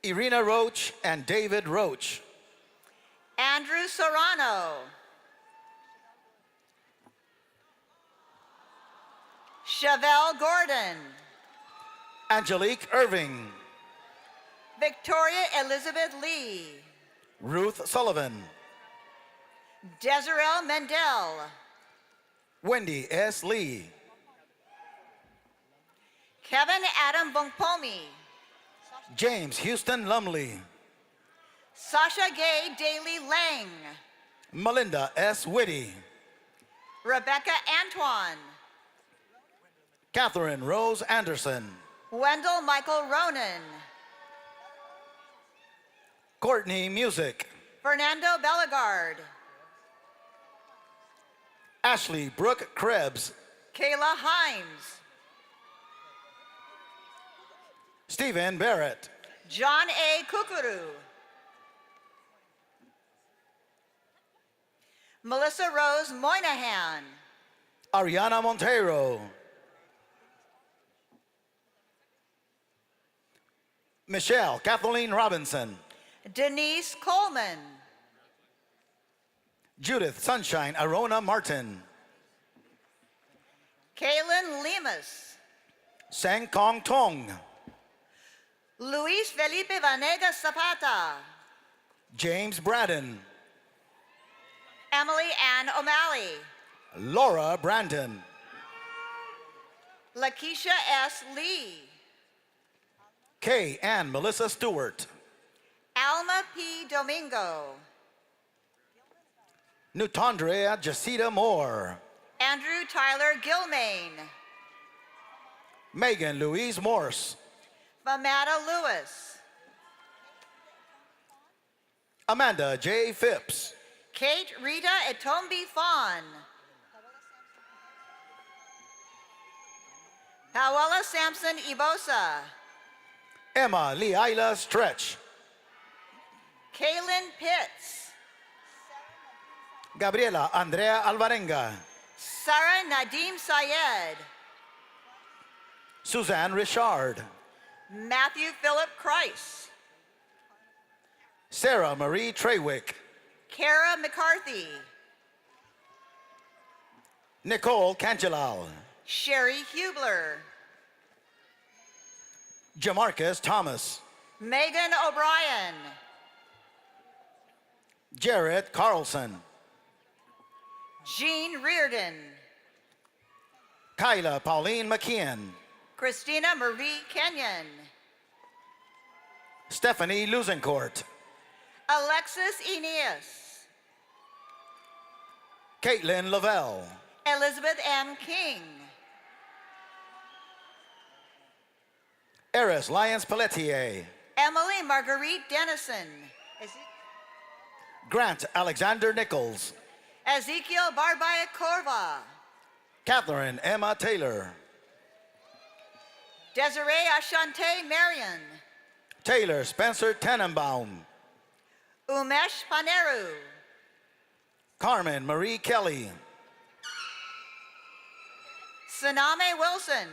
Irina Roach and David Roach. Andrew Serrano. Chevelle Gordon. Angelique Irving. Victoria Elizabeth Lee. Ruth Sullivan. Desiree Mendel. Wendy S. Lee. Kevin Adam Bongpomi. James Houston Lumley. Sasha Gay Daly Lang. Melinda S. Whitty. Rebecca Antoine. Catherine Rose Anderson. Wendell Michael Ronan. Courtney Music. Fernando Bellegarde. Ashley Brooke Krebs. Kayla Himes. Stephen Barrett. John A. Kukuru. Melissa Rose Moynihan. Ariana Monteiro. Michelle Kathleen Robinson. Denise Coleman. Judith Sunshine Arona Martin. Kaylin Lemus. Sang Kong Tong. Luis Felipe Vanega Zapata. James Braden. Emily Ann O'Malley. Laura Brandon. Lakeisha S. Lee. Kay and Melissa Stewart. Alma P. Domingo. Nutandrea Jacita Moore. Andrew Tyler Gilmain. Megan Louise Morse. Famata Lewis. Amanda J. Phipps. Kate Rita Etombi Fawn. Pawela Sampson Ibosa. Emma Leila Stretch. Kaylin Pitts. Gabriela Andrea Alvarenga. Sarah Nadim Sayed. Suzanne Richard. Matthew Philip Christ. Sarah Marie Treywick. Kara McCarthy. Nicole Cangelal. Sherry Hubler. Jamarcus Thomas. Megan O'Brien. Jarrett Carlson. Jean Reardon. Kyla Pauline McKeon. Christina Marie Kenyon. Stephanie Lusencourt. Alexis Aeneas. Caitlin Lavelle. Elizabeth M. King. Eris Lyons Pelletier. Emily Marguerite Dennison. Grant Alexander Nichols. Ezekiel Barbaya Corva. Catherine Emma Taylor. Desiree Ashante Marion. Taylor Spencer Tenenbaum. Umesh Paneru. Carmen Marie Kelly. Saname Wilson.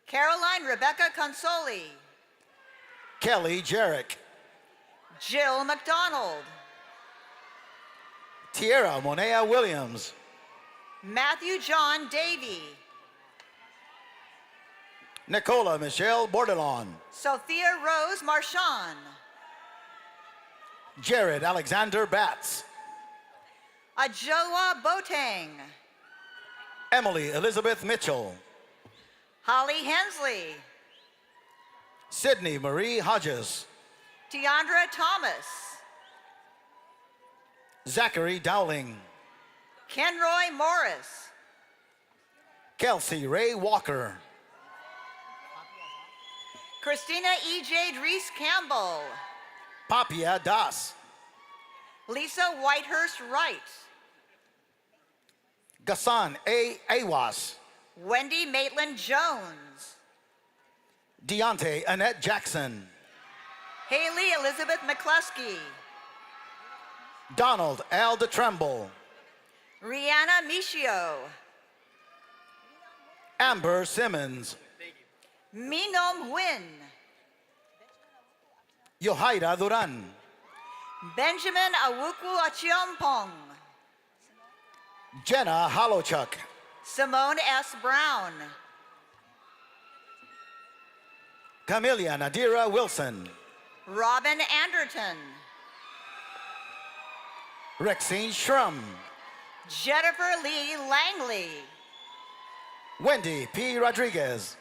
Caroline Rebecca Consoli. Kelly Jarrick. Jill McDonald. Tierra Monea Williams. Matthew John Davey. Nicola Michelle Bordelon. Sophia Rose Marchand. Jared Alexander Batts. Ajoa Botang. Emily Elizabeth Mitchell. Holly Hensley. Sydney Marie Hodges. Deandra Thomas. Zachary Dowling. Kenroy Morris. Kelsey Ray Walker. Christina E.J. Reese Campbell. Papia Das. Lisa Whitehurst Wright. Gassan A. Awas. Wendy Maitland Jones. Deontay Annette Jackson. Haley Elizabeth McCluskey. Donald Al DeTremble. Rihanna Michio. Amber Simmons. Minom Nguyen. Yohaira Duran. Benjamin Awuku Achiompong. Jenna Holochuk. Simone S. Brown. Camelia Nadira Wilson. Robin Anderton. Rexine Shrum. Jennifer Lee Langley. Wendy P. Rodriguez.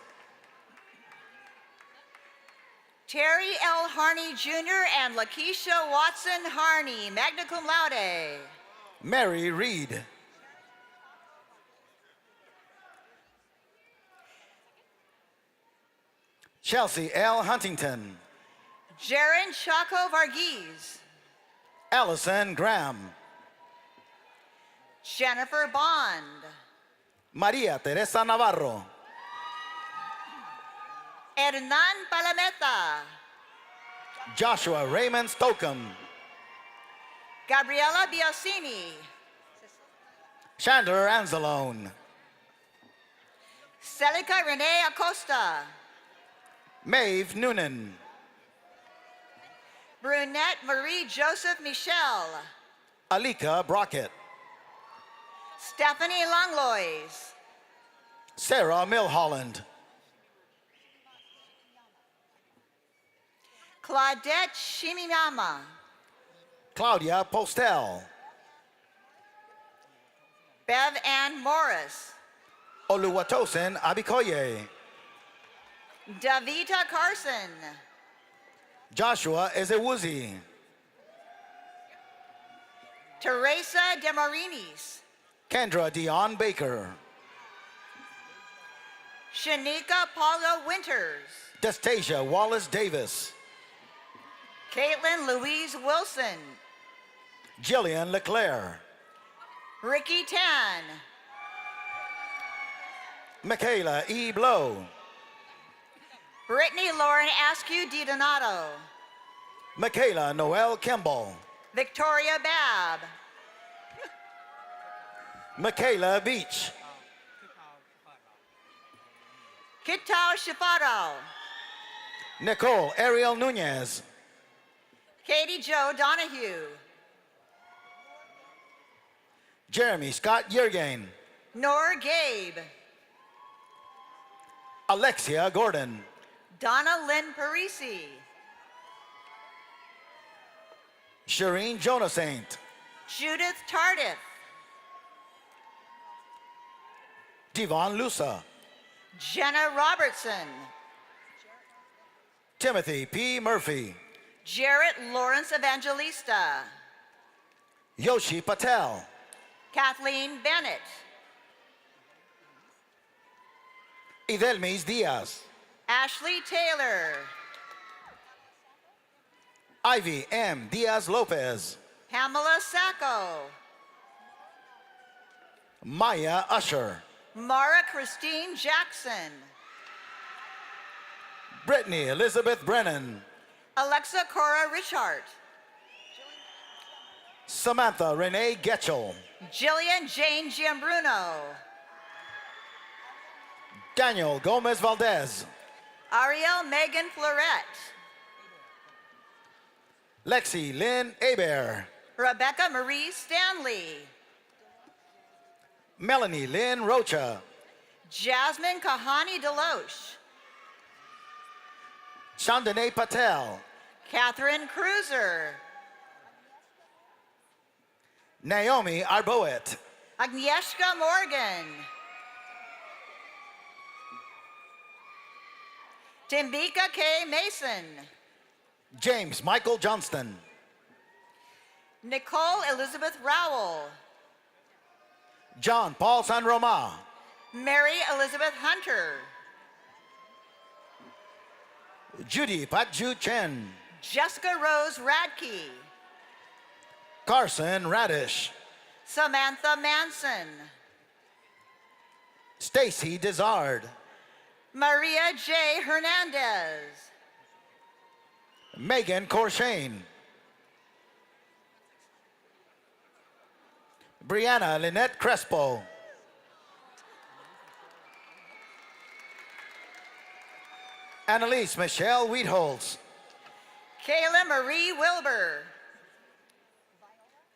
Terry L. Harney Jr. and Lakeisha Watson Harney, magna cum laude. Mary Reed. Chelsea L. Huntington. Jaron Chaco Varghese. Allison Graham. Jennifer Bond. Maria Teresa Navarro. Hernan Palameta. Joshua Raymond Stockham. Gabriela Biasini. Chandler Anzalone. Celica Renee Acosta. Maeve Noonan. Brunette Marie Joseph Michelle. Alika Brockett. Stephanie Langlois. Sarah Milholland. Claudette Shimimama. Claudia Postel. Bev Ann Morris. Oluwatosin Abikoye. Davita Carson. Joshua Ezewuzi. Teresa Demarinis. Kendra Dion Baker. Shanika Paula Winters. Destasia Wallace Davis. Caitlin Louise Wilson. Jillian Leclerc. Ricky Tan. Michaela E. Blow. Brittany Lauren Askew DiDonato. Michaela Noel Kimball. Victoria Babb. Michaela Beach. Kitao Shifado. Nicole Ariel Nunez. Katie Jo Donahue. Jeremy Scott Yergain. Nor Gabe. Alexia Gordon. Donna Lynn Parisi. Shireen Jonasaint. Judith Tardif. Devon Lusa. Jenna Robertson. Timothy P. Murphy. Jarrett Lawrence Evangelista. Yoshi Patel. Kathleen Bennett. Idelmis Diaz. Ashley Taylor. Ivy M. Diaz Lopez. Pamela Sacco. Maya Usher. Mara Christine Jackson. Brittany Elizabeth Brennan. Alexa Cora Richard. Samantha Renee Getchell. Jillian Jane Giambruno. Daniel Gomez Valdez. Ariel Megan Florette. Lexi Lynn Abear. Rebecca Marie Stanley. Melanie Lynn Rocha. Jasmine Kahani Deloche. Chandane Patel. Catherine Cruiser. Naomi Arboet. Agnieszka Morgan. Timbika K. Mason. James Michael Johnston. Nicole Elizabeth Rowell. John Paul San Roma. Mary Elizabeth Hunter. Judy Patju Chen. Jessica Rose Radke. Carson Radish. Samantha Manson. Stacy Dizard. Maria J. Hernandez. Megan Corshane. Brianna Lynette Crespo. Annalise Michelle Wheatholz. Kayla Marie Wilbur.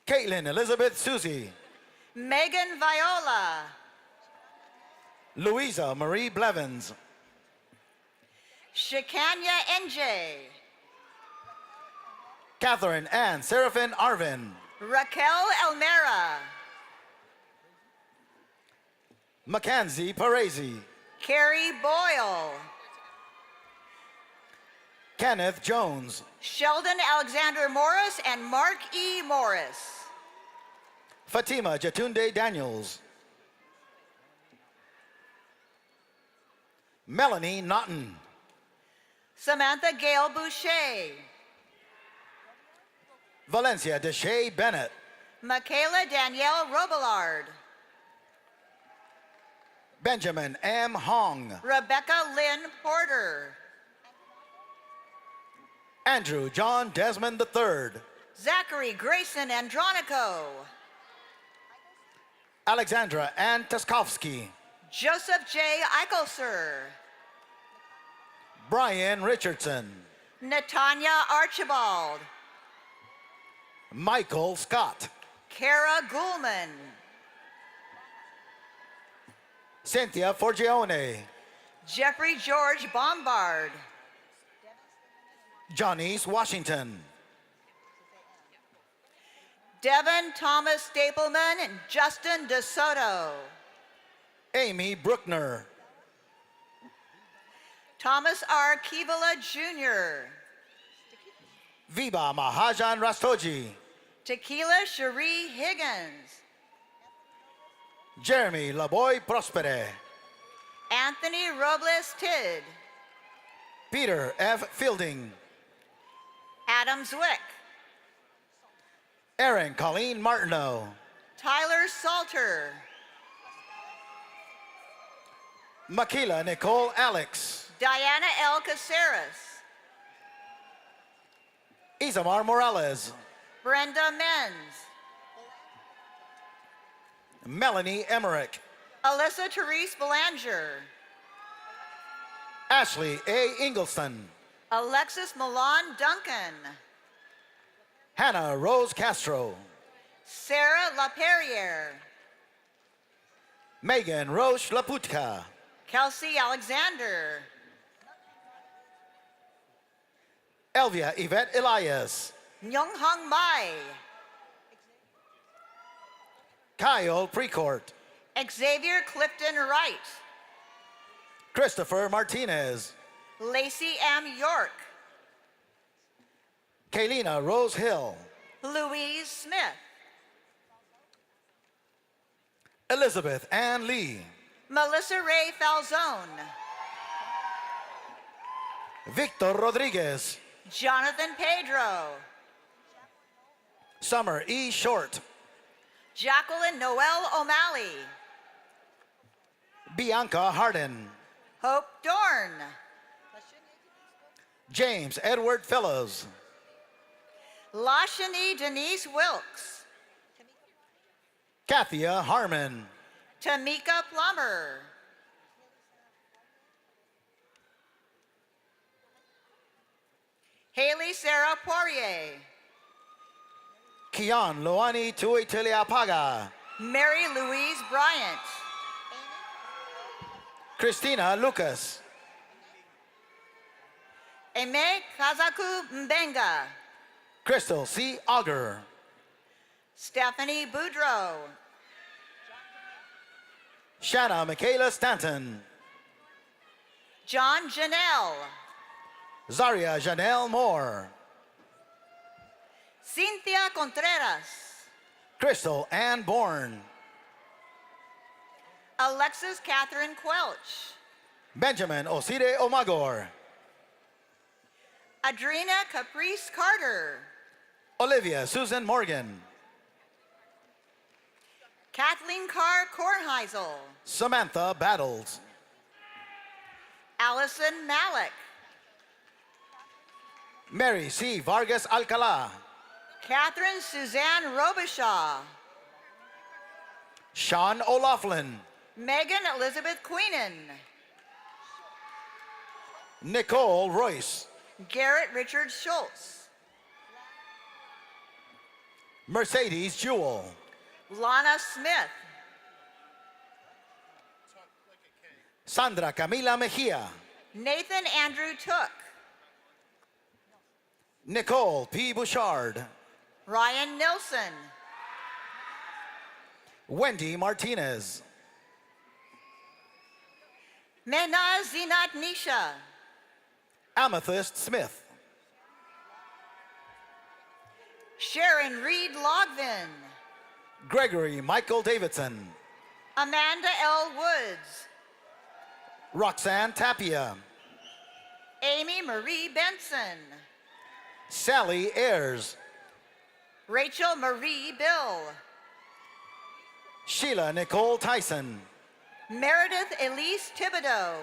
Caitlin Elizabeth Susie. Megan Viola. Louisa Marie Blevins. Shikanya NJ. Catherine Ann Seraphin Arvin. Raquel Elmera. Mackenzie Parisi. Carrie Boyle. Kenneth Jones. Sheldon Alexander Morris and Mark E. Morris. Fatima Jatunde Daniels. Melanie Naughton. Samantha Gail Boucher. Valencia Deshay Bennett. Michaela Danielle Robillard. Benjamin M. Hong. Rebecca Lynn Porter. Andrew John Desmond III. Zachary Grayson Andronico. Alexandra Ann Taskovsky. Joseph J. Eichelser. Brian Richardson. Natanya Archibald. Michael Scott. Kara Gulman. Cynthia Forgione. Jeffrey George Bombard. Johnny's Washington. Devin Thomas Stapleman and Justin DeSoto. Amy Bruckner. Thomas R. Kivala Jr. Viva Mahajan Rastogi. Tequila Cherie Higgins. Jeremy Laboy Prospere. Anthony Robles Tidd. Peter F. Fielding. Adam Zwick. Erin Colleen Martineau. Tyler Salter. Makila Nicole Alex. Diana L. Caceres. Isamar Morales. Brenda Menz. Melanie Emmerich. Alyssa Therese Belanger. Ashley A. Ingelston. Alexis Milan Duncan. Hannah Rose Castro. Sarah LaPerriere. Megan Roche Laputka. Kelsey Alexander. Elvia Yvette Elias. Myunghang Mai. Kyle Precourt. Xavier Clifton Wright. Christopher Martinez. Lacey M. York. Kaylina Rose Hill. Louise Smith. Elizabeth Ann Lee. Melissa Ray Falzone. Victor Rodriguez. Jonathan Pedro. Summer E. Short. Jacqueline Noel O'Malley. Bianca Harden. Hope Dorn. James Edward Fellows. Lashani Denise Wilkes. Kathia Harmon. Tamika Plummer. Haley Sarah Poirier. Kian Loani Tuitiliapaga. Mary Louise Bryant. Christina Lucas. Eme Kazaku Mbenga. Crystal C. Auger. Stephanie Boudreau. Shanna Michaela Stanton. John Janelle. Zaria Janelle Moore. Cynthia Contreras. Crystal Ann Bourne. Alexis Catherine Quelch. Benjamin Osire Omagor. Adrena Caprice Carter. Olivia Susan Morgan. Kathleen Carr Kornheisel. Samantha Battles. Allison Malik. Mary C. Vargas Alcala. Catherine Suzanne Robichaud. Sean O'Laughlin. Megan Elizabeth Queenan. Nicole Royce. Garrett Richard Schultz. Mercedes Jewell. Lana Smith. Sandra Camila Mejia. Nathan Andrew Took. Nicole P. Bouchard. Ryan Nilsson. Wendy Martinez. Mena Zinat Nisha. Amethyst Smith. Sharon Reed Logvin. Gregory Michael Davidson. Amanda L. Woods. Roxanne Tapia. Amy Marie Benson. Sally Ayers. Rachel Marie Bill. Sheila Nicole Tyson. Meredith Elise Thibodeau.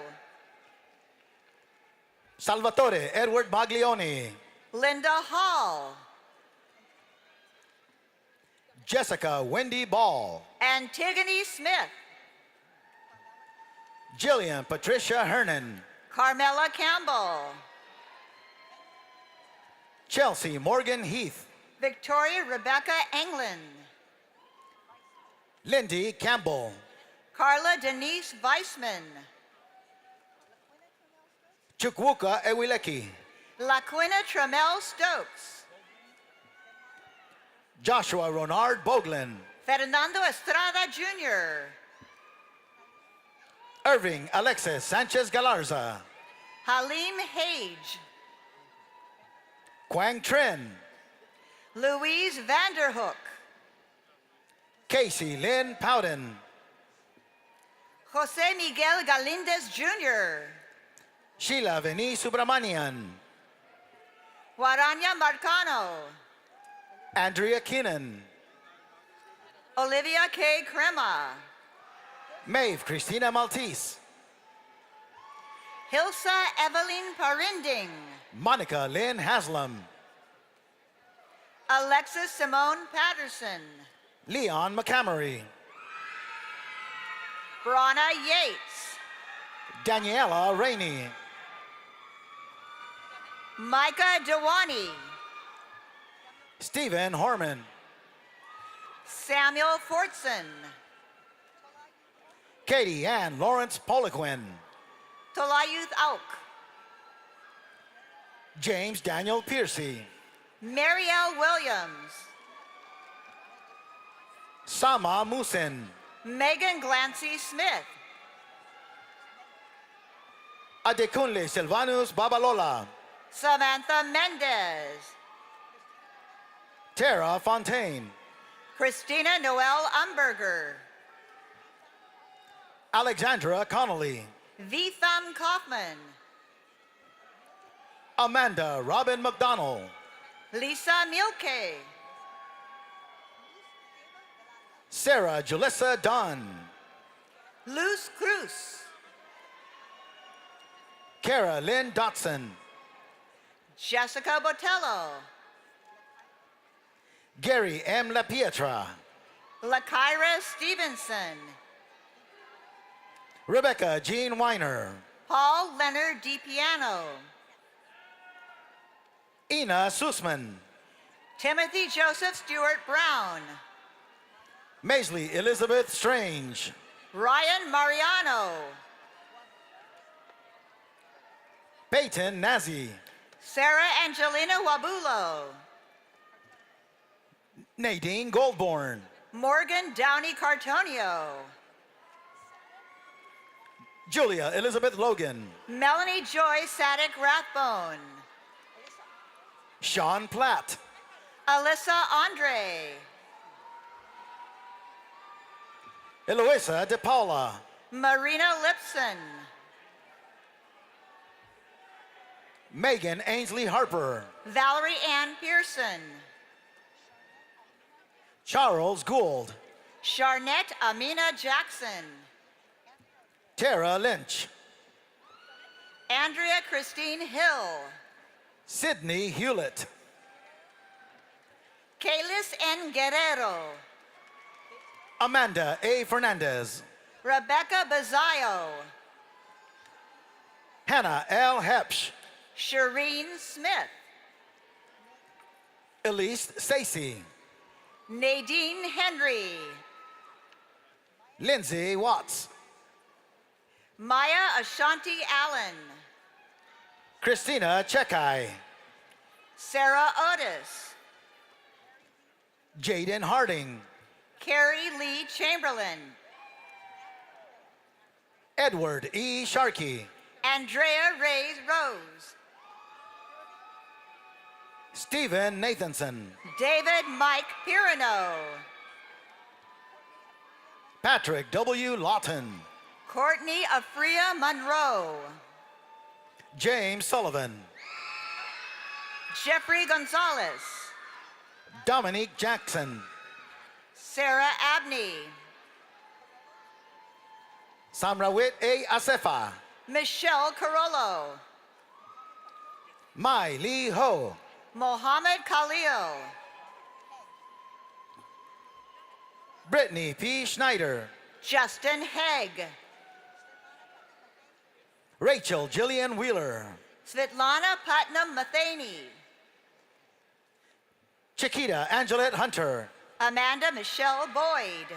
Salvatore Edward Maglioni. Linda Hall. Jessica Wendy Ball. Antigone Smith. Jillian Patricia Hernan. Carmela Campbell. Chelsea Morgan Heath. Victoria Rebecca Englund. Lindy Campbell. Carla Denise Weissman. Chukwuka Ewileki. Laquina Trammell Stokes. Joshua Ronard Boglin. Fernando Estrada Jr. Irving Alexis Sanchez Galarza. Halim Hage. Quang Trin. Louise Vanderhook. Casey Lynn Powden. Jose Miguel Galindez Jr., Sheila Veni Subramanian, Guaranya Marcano, Andrea Keenan, Olivia K. Crema, Maeve Christina Maltese, Hilsa Evelyn Parinding, Monica Lynn Haslam, Alexis Simone Patterson, Leon McCamery, Brana Yates, Daniela Rainey, Micah Dewani, Stephen Horman, Samuel Fortson, Katie Ann Lawrence Poliquin, Tolayuth Auk, James Daniel Piercy, Marielle Williams, Sama Musin, Megan Glancy Smith, Adekunle Silvanus Babalola, Samantha Mendez, Tara Fontaine, Christina Noel Umberger, Alexandra Connolly, Vitham Kaufman, Amanda Robin McDonald, Lisa Milke, Sarah Julissa Dunn, Luz Cruz, Kara Lynn Dotson, Jessica Botello, Gary M. LaPietra, Lakira Stevenson, Rebecca Jean Weiner, Paul Leonard DiPiano, Ina Sussman, Timothy Joseph Stewart Brown, Maisley Elizabeth Strange, Ryan Mariano, Peyton Nazi, Sarah Angelina Wabulo, Nadine Goldborn, Morgan Downey Cartonio, Julia Elizabeth Logan, Melanie Joy Sadek Rathbone, Sean Platt, Alyssa Andre, Eloisa De Paula, Marina Lipson, Megan Ainsley Harper, Valerie Ann Pearson, Charles Gould, Charnette Amina Jackson, Tara Lynch, Andrea Christine Hill, Sydney Hewlett, Kalis N. Guerrero, Amanda A. Fernandez, Rebecca Bazayo, Hannah L. Hepsch, Shireen Smith, Elise Stacy, Nadine Henry, Lindsay Watts, Maya Ashanti Allen, Christina Chekai, Sarah Otis, Jaden Harding, Carrie Lee Chamberlain, Edward E. Sharkey, Andrea Ray Rose, Stephen Nathanson, David Mike Pirano, Patrick W. Lawton, Courtney Afria Monroe, James Sullivan, Jeffrey Gonzalez, Dominique Jackson, Sarah Abney, Samrawit A. Asefa, Michelle Carollo, Mai Lee Ho, Mohammed Khalil, Brittany P. Schneider, Justin Haig, Rachel Jillian Wheeler, Svetlana Putnam Matheny, Chiquita Angelette Hunter, Amanda Michelle Boyd,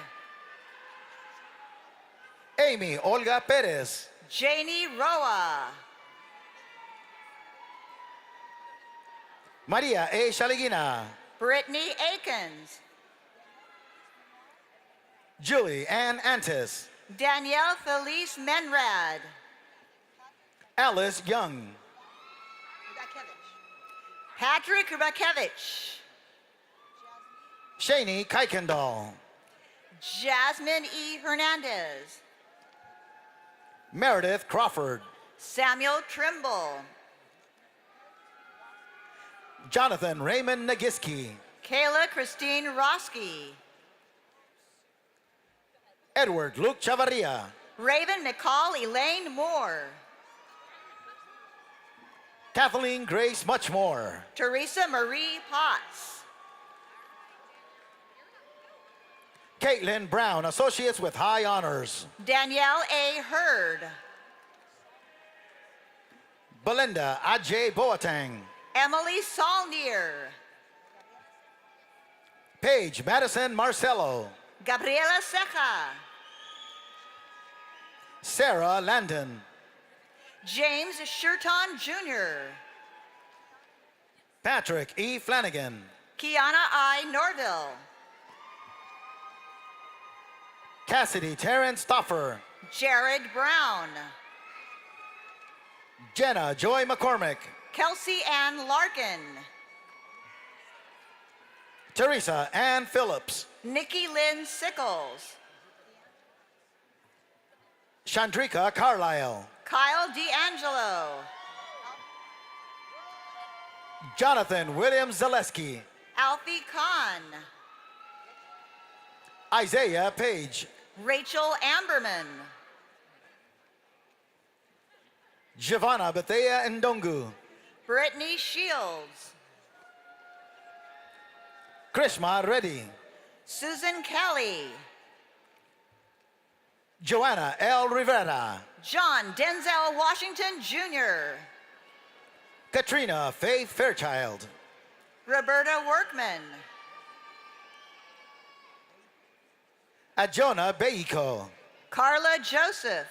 Amy Olga Perez, Janie Roa, Maria A. Shaligina, Brittany Akins, Julie Ann Antis, Danielle Felice Menrad, Alice Young, Patrick Rakevich, Shani Kuykendall, Jasmine E. Hernandez, Meredith Crawford. Samuel Trimble. Jonathan Raymond Nagiski. Kayla Christine Roski. Edward Luke Chavarria. Raven McCall Elaine Moore. Kathleen Grace Muchmore. Teresa Marie Potts. Caitlin Brown, Associates with High Honors. Danielle A. Hurd. Belinda Ajay Boateng. Emily Saulnier. Paige Madison Marcello. Gabriela Ceja. Sarah Landon. James Shurton Jr. Patrick E. Flanagan. Kiana I. Norville. Cassidy Terrence Stoffer. Jared Brown. Jenna Joy McCormick. Kelsey Ann Larkin. Teresa Ann Phillips. Nikki Lynn Sickles. Chandrika Carlisle. Kyle D'Angelo. Jonathan William Zaleski. Alfie Kahn. Isaiah Page. Rachel Amberman. Giovanna Bethea Ndongu. Brittany Shields. Krishma Reddy. Susan Kelly. Joanna L. Rivera. John Denzel Washington Jr. Katrina Faith Fairchild. Roberta Workman. Adjona Beiko. Carla Joseph.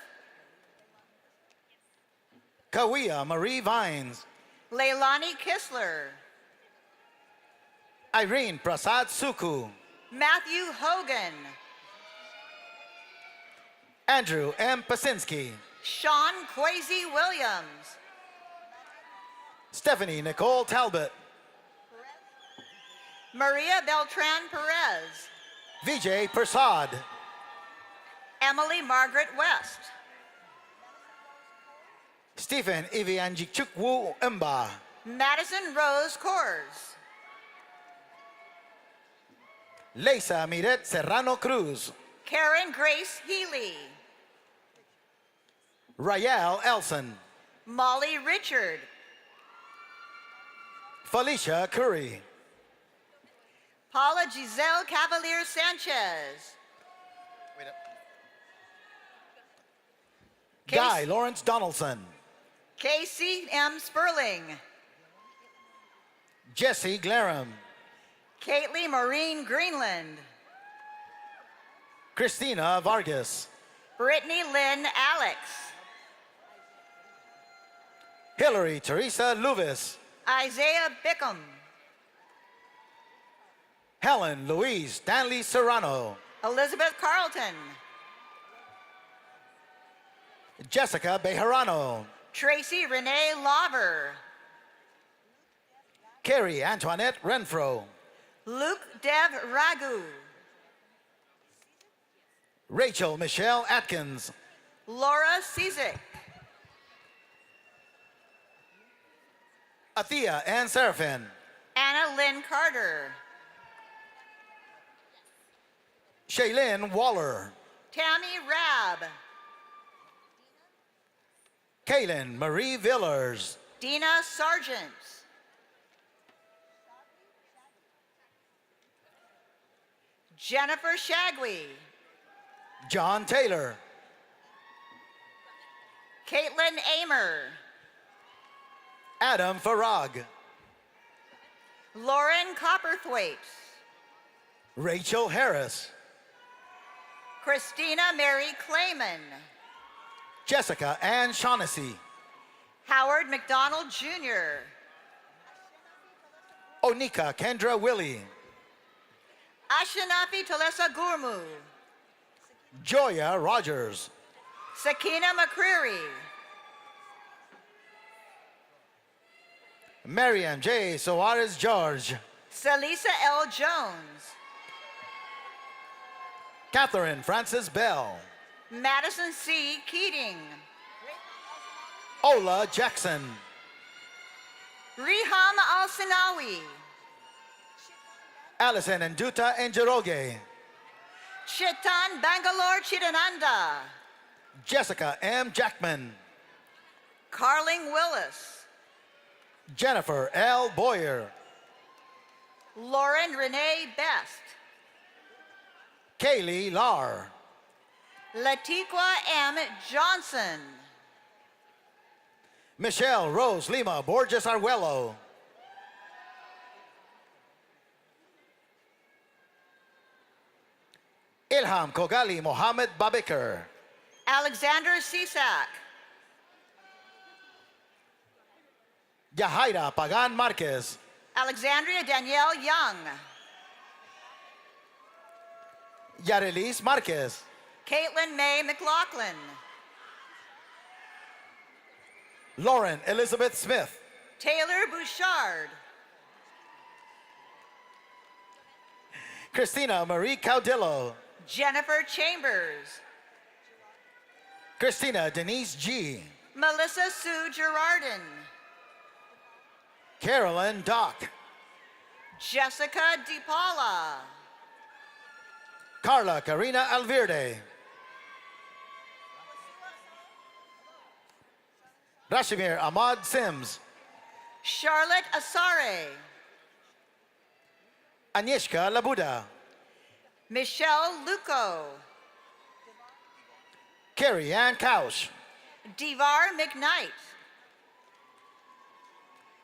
Kawia Marie Vines. Leilani Kistler. Irene Prasad Suku. Matthew Hogan. Andrew M. Pasinski. Sean Kwesi Williams. Stephanie Nicole Talbot. Maria Beltran Perez. Vijay Prasad. Emily Margaret West. Stephen Ivianjichukwu Mba. Madison Rose Kors. Leisa Miret Serrano Cruz. Karen Grace Healy. Rael Elson. Molly Richard. Felicia Curry. Paula Giselle Cavalier Sanchez. Guy Lawrence Donaldson. Casey M. Sperling. Jesse Glarum. Caitlin Maureen Greenland. Christina Vargas. Brittany Lynn Alex. Hillary Teresa Luvis. Isaiah Bickham. Helen Louise Stanley Serrano. Elizabeth Carlton. Jessica Bejarano. Tracy Renee Lauver. Carrie Antoinette Renfro. Luke Dev Ragu. Rachel Michelle Atkins. Laura Cizik. Athea Ann Seraphin. Anna Lynn Carter. Shaylin Waller. Tammy Rabb. Kaylin Marie Villers. Dina Sargent. Jennifer Shagwee. John Taylor. Caitlin Amer. Adam Farag. Lauren Copperthwaite. Rachel Harris. Christina Mary Clayman. Jessica Ann Shaughnessy. Howard McDonald Jr. Onika Kendra Willie. Ashinafi Talesa Gurmu. Joya Rogers. Sakina McCreary. Mariam J. Soares George. Salisa L. Jones. Catherine Francis Bell. Madison C. Keating. Ola Jackson. Riham Al-Sinawi. Alison Nduta Njeroge. Chitan Bangalore Chidananda. Jessica M. Jackman. Carling Willis. Jennifer L. Boyer. Lauren Renee Best. Kaylee Lar. Latiqua M. Johnson. Michelle Rose Lima Borges Arguello. Ilham Kogali Mohammed Babikar. Alexander Cisak. Yahaira Pagan Marquez. Alexandria Danielle Young. Yarelis Marquez. Caitlin May McLaughlin. Lauren Elizabeth Smith. Taylor Bouchard. Christina Marie Caudillo. Jennifer Chambers. Christina Denise G. Melissa Sue Gerardin. Carolyn Dock. Jessica DePaula. Carla Karina Alverde. Rashimir Ahmad Sims. Charlotte Asare. Agnieszka Labuda. Michelle Luco. Carrie Ann Couch. Devar McKnight.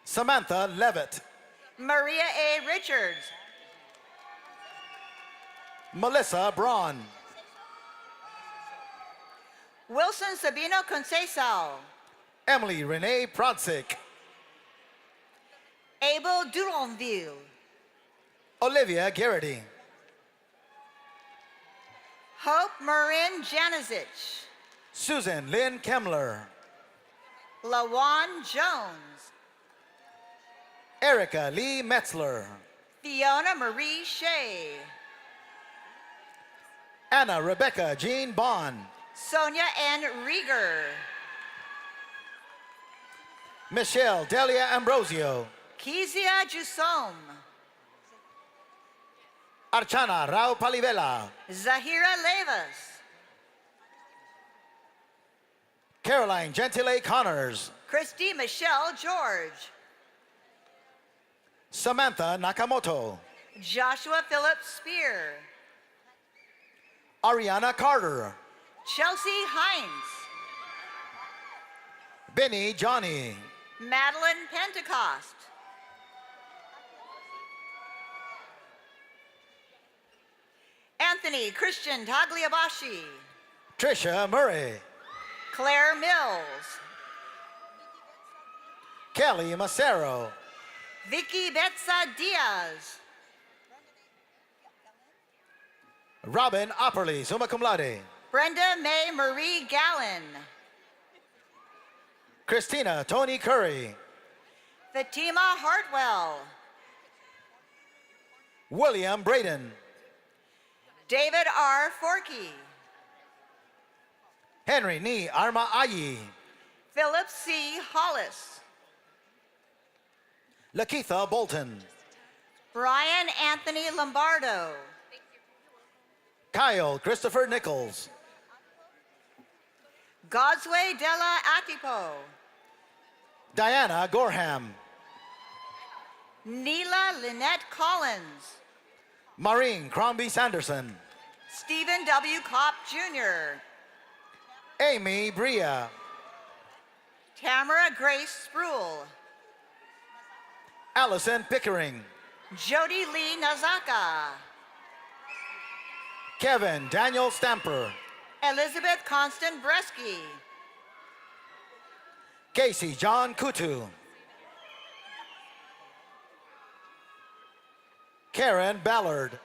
Samantha Levitt. Maria A. Richards. Melissa Braun. Wilson Sabino Conceição. Emily Renee Prodzik. Abel Duronville. Olivia Garrity. Hope Marin Janicic. Susan Lynn Kemmler. Lawan Jones. Erica Lee Metzler. Fiona Marie Shea. Anna Rebecca Jean Bond. Sonia N. Rieger. Michelle Delia Ambrosio. Kezia Jusom. Archana Rao Palivela. Zahira Levas. Caroline Gentile Connors. Christy Michelle George. Samantha Nakamoto. Joshua Philip Spear. Ariana Carter. Chelsea Hines. Benny Johnny. Madeline Pentecost. Anthony Christian Tagliabashi. Trisha Murray. Claire Mills. Kelly Macero. Vicky Betsa Diaz. Robin Opperly, summa cum laude. Brenda May Marie Gallen. Christina Tony Curry. Fatima Hartwell. William Braden. David R. Forkey. Henry Ni Arma Ayi. Philip C. Hollis. Lakeitha Bolton. Brian Anthony Lombardo. Kyle Christopher Nichols. Godsway Della Atipo. Diana Gorham. Neela Lynette Collins. Maureen Crombie Sanderson. Stephen W. Kopp Jr. Amy Bria. Tamara Grace Spruill. Allison Pickering. Jody Lee Nazaka. Kevin Daniel Stamper. Elizabeth Constant Bresky. Casey John Kutu. Karen Ballard.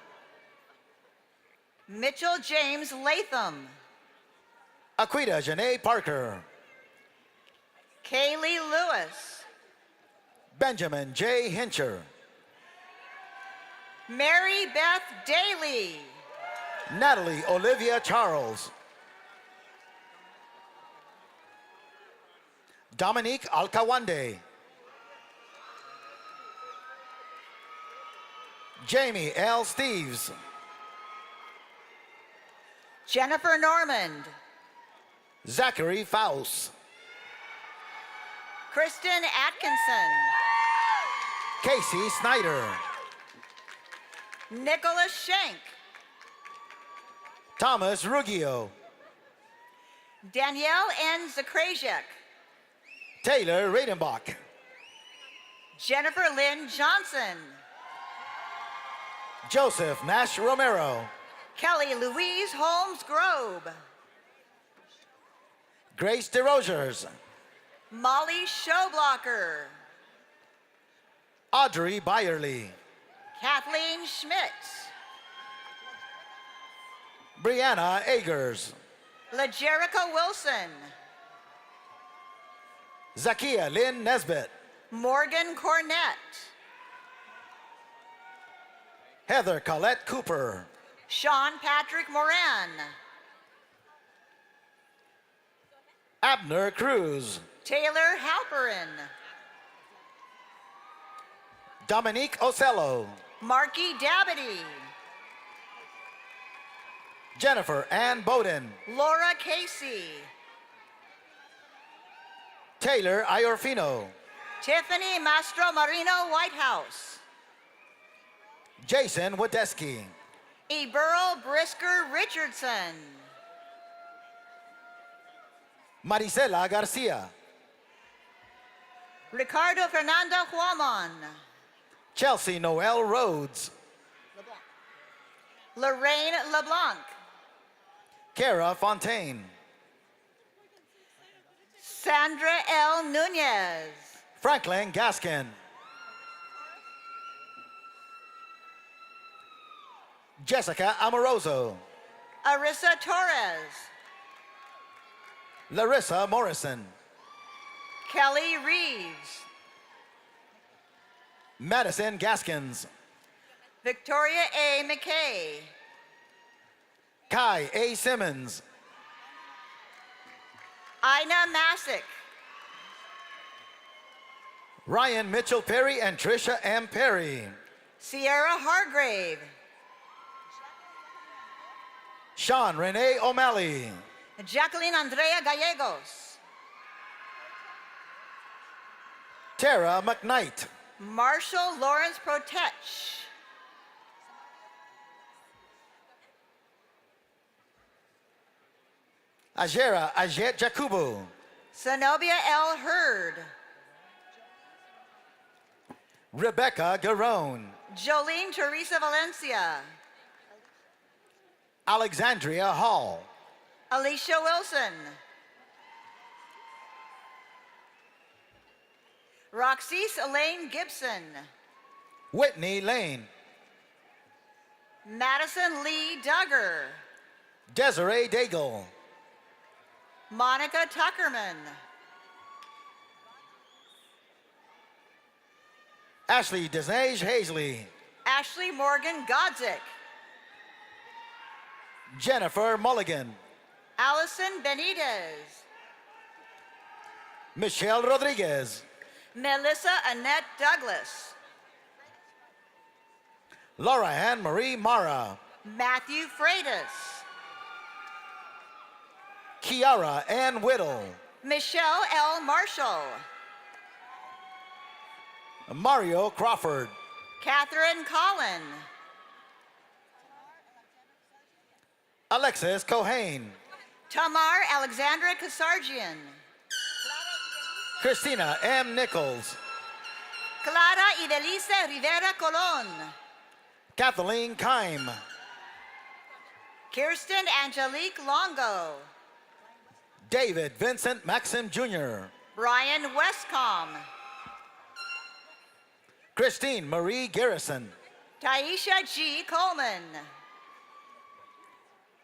Mitchell James Latham. Aquita Janae Parker. Kaylee Lewis. Benjamin J. Hincher. Mary Beth Daly. Natalie Olivia Charles. Dominique Alcawande. Jamie L. Steves. Jennifer Normand. Zachary Faust. Kristen Atkinson. Casey Snyder. Nicholas Schenk. Thomas Ruggio. Danielle N. Zakrajek. Taylor Reidenbach. Jennifer Lynn Johnson. Joseph Nash Romero. Kelly Louise Holmes Grobe. Grace DeRogers. Molly Showblocker. Audrey Byerly. Kathleen Schmidt. Brianna Agers. LaJerica Wilson. Zakia Lynn Nesbitt. Morgan Cornett. Heather Colette Cooper. Sean Patrick Moran. Abner Cruz. Taylor Halperin. Dominique Ocello. Marky Dabity. Jennifer Ann Bowden. Laura Casey. Taylor Iorfino. Tiffany Mastro Marino Whitehouse. Jason Wadeski. Eberl Brisker Richardson. Marisela Garcia. Ricardo Fernando Huamon. Chelsea Noel Rhodes. Lorraine LeBlanc. Kara Fontaine. Sandra L. Nunez. Franklin Gaskin. Jessica Amoroso. Arissa Torres. Larissa Morrison. Kelly Reeves. Madison Gaskins. Victoria A. McKay. Kai A. Simmons. Ina Masick. Ryan Mitchell Perry and Trisha M. Perry. Sierra Hargrave. Sean Renee O'Malley. Jacqueline Andrea Gallegos. Tara McKnight. Marshall Lawrence Protech. Ajera Ajet Jakubu. Zenobia L. Hurd. Rebecca Garone. Jolene Teresa Valencia. Alexandria Hall. Alicia Wilson. Roxise Elaine Gibson. Whitney Lane. Madison Lee Duggar. Desiree Daigle. Monica Tuckerman. Ashley Desnage Hazley. Ashley Morgan Godzik. Jennifer Mulligan. Allison Benitez. Michelle Rodriguez. Melissa Annette Douglas. Laura Ann Marie Mara. Matthew Freitas. Kiara Ann Whittle. Michelle L. Marshall. Mario Crawford. Catherine Collin. Alexis Cohane. Tamar Alexandra Kasarjian. Christina M. Nichols. Clara Idelice Rivera Colon. Kathleen Kime. Kirsten Angelique Longo. David Vincent Maxim Jr. Brian Westcom. Christine Marie Garrison. Taisha G. Coleman.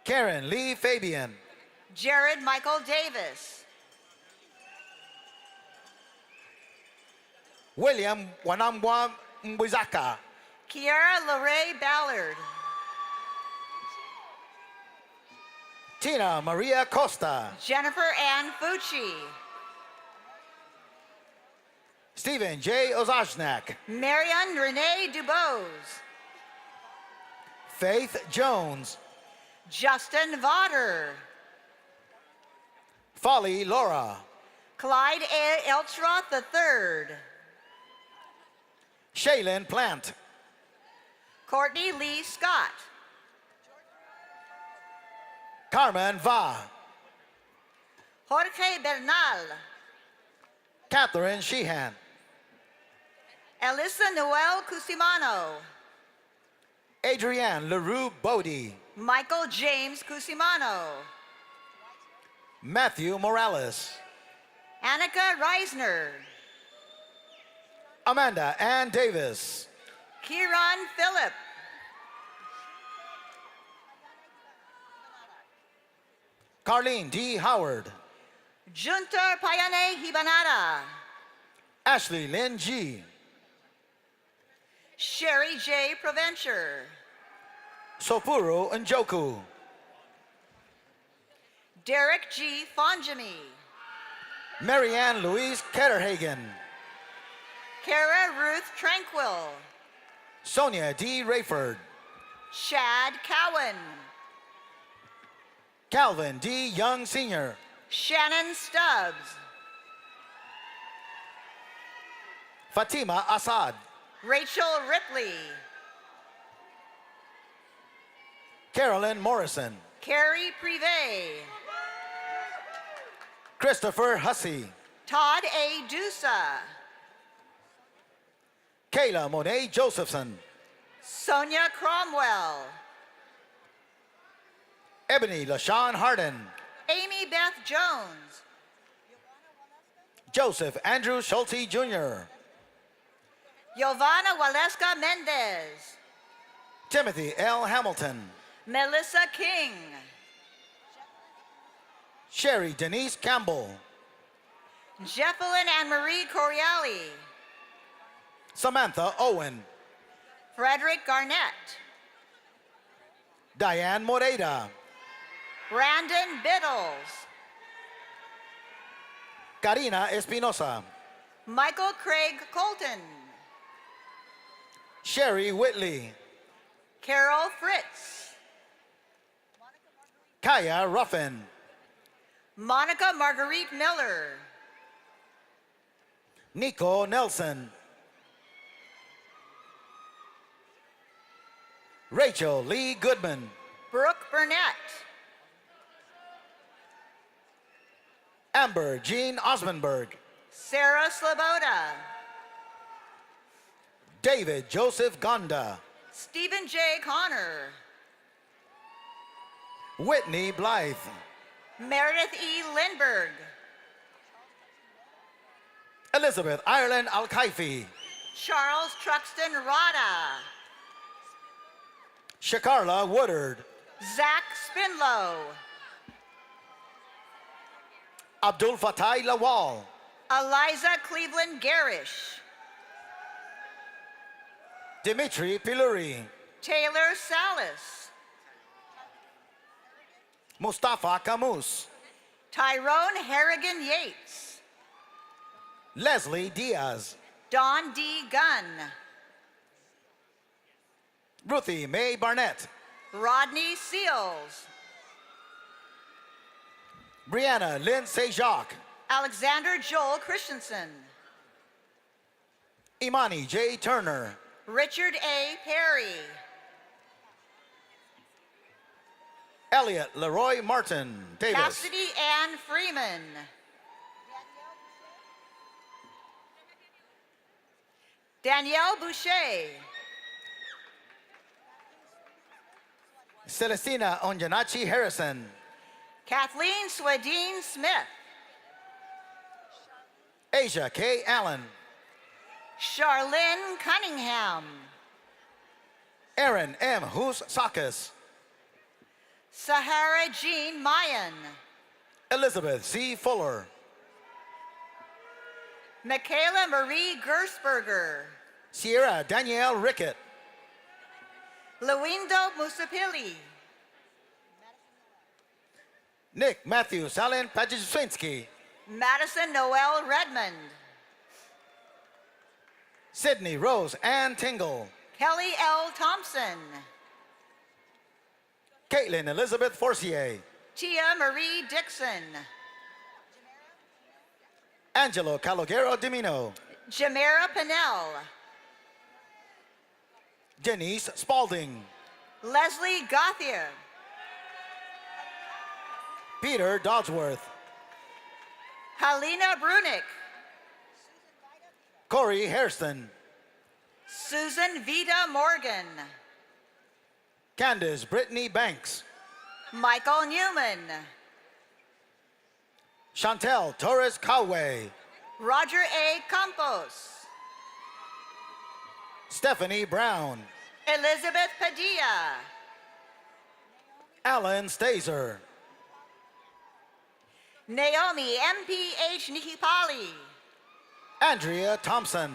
Karen Lee Fabian. Jared Michael Davis. William Wanamwa Mwizaka. Kiara Lorraine Ballard. Tina Maria Costa. Jennifer Ann Fucci. Stephen J. Ozajnak. Marion Renee Dubose. Faith Jones. Justin Vaughter. Folly Laura. Clyde A. Eltroth III. Shaylin Plant. Courtney Lee Scott. Carmen Va. Jorge Bernal. Catherine Sheehan. Alyssa Noel Cusimano. Adrienne LaRue Bodie. Michael James Cusimano. Matthew Morales. Annika Reisner. Amanda Ann Davis. Kieran Phillip. Carlene D. Howard. Junter Payane Hibanara. Ashley Lynn G. Sherry J. Provencher. Sopuru Njoku. Derek G. Fonjami. Marianne Louise Ketterhagen. Kara Ruth Tranquil. Sonia D. Rayford. Chad Cowan. Calvin D. Young Sr. Shannon Stubbs. Fatima Assad. Rachel Ripley. Carolyn Morrison. Carrie Privé. Christopher Hussey. Todd A. Dusa. Kayla Monet Josephson. Sonia Cromwell. Ebony LaShawn Harden. Amy Beth Jones. Joseph Andrew Schulte Jr. Giovanna Waleska Mendez. Timothy L. Hamilton. Melissa King. Sherry Denise Campbell. Jeffalyn Anne-Marie Coriali. Samantha Owen. Frederick Garnett. Diane Moreira. Brandon Biddles. Karina Espinosa. Michael Craig Colton. Sherry Whitley. Carol Fritz. Kaya Ruffin. Monica Marguerite Miller. Nico Nelson. Rachel Lee Goodman. Brooke Burnett. Amber Jean Osmonberg. Sarah Sloboda. David Joseph Gonda. Stephen J. Connor. Whitney Blythe. Meredith E. Lindberg. Elizabeth Ireland Al-Kaifi. Charles Truxton Rada. Shakarla Woodard. Zach Spinlow. Abdul Fatai Lawal. Eliza Cleveland Garish. Dimitri Piluri. Taylor Salas. Mustafa Camus. Tyrone Harrigan Yates. Leslie Diaz. Don D. Gunn. Ruthie Mae Barnett. Rodney Seals. Brianna Lindsay Jacques. Alexander Joel Christensen. Imani J. Turner. Richard A. Perry. Elliot Leroy Martin Davis. Cassidy Ann Freeman. Danielle Boucher. Celestina Onjanachi Harrison. Kathleen Swadine Smith. Asia K. Allen. Charlene Cunningham. Aaron M. Hus Sakis. Sahara Jean Mayan. Elizabeth C. Fuller. Michaela Marie Gersberger. Sierra Danielle Rickett. Luindo Musapili. Nick Matthew Salin Pajitswinski. Madison Noel Redmond. Sydney Rose Ann Tingle. Kelly L. Thompson. Caitlin Elizabeth Forcier. Tia Marie Dixon. Angelo Calogero Dimino. Jamera Pinnell. Denise Spalding. Leslie Gauthier. Peter Dodsworth. Helena Brunick. Corey Hairston. Susan Vita Morgan. Candace Brittany Banks. Michael Newman. Chantel Torres Coway. Roger A. Campos. Stephanie Brown. Elizabeth Padilla. Alan Stazer. Naomi M.P.H. Nikipali. Andrea Thompson.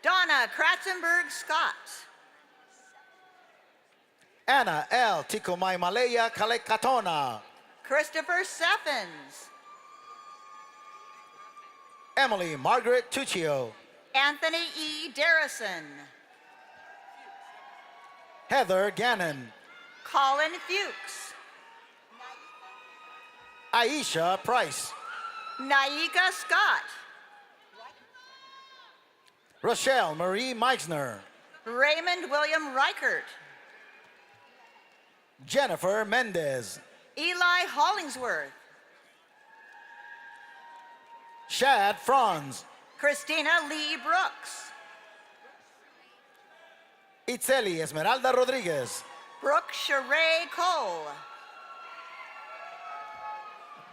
Donna Kratzenberg Scott. Anna L. Tikomai Malaya Kalekatona. Christopher Seffens. Emily Margaret Tuccio. Anthony E. Darrison. Heather Gannon. Colin Fuchs. Aisha Price. Naika Scott. Rochelle Marie Meixner. Raymond William Reichert. Jennifer Mendez. Eli Hollingsworth. Shad Franz. Christina Lee Brooks. Itzeli Esmeralda Rodriguez. Brooke Sheree Cole.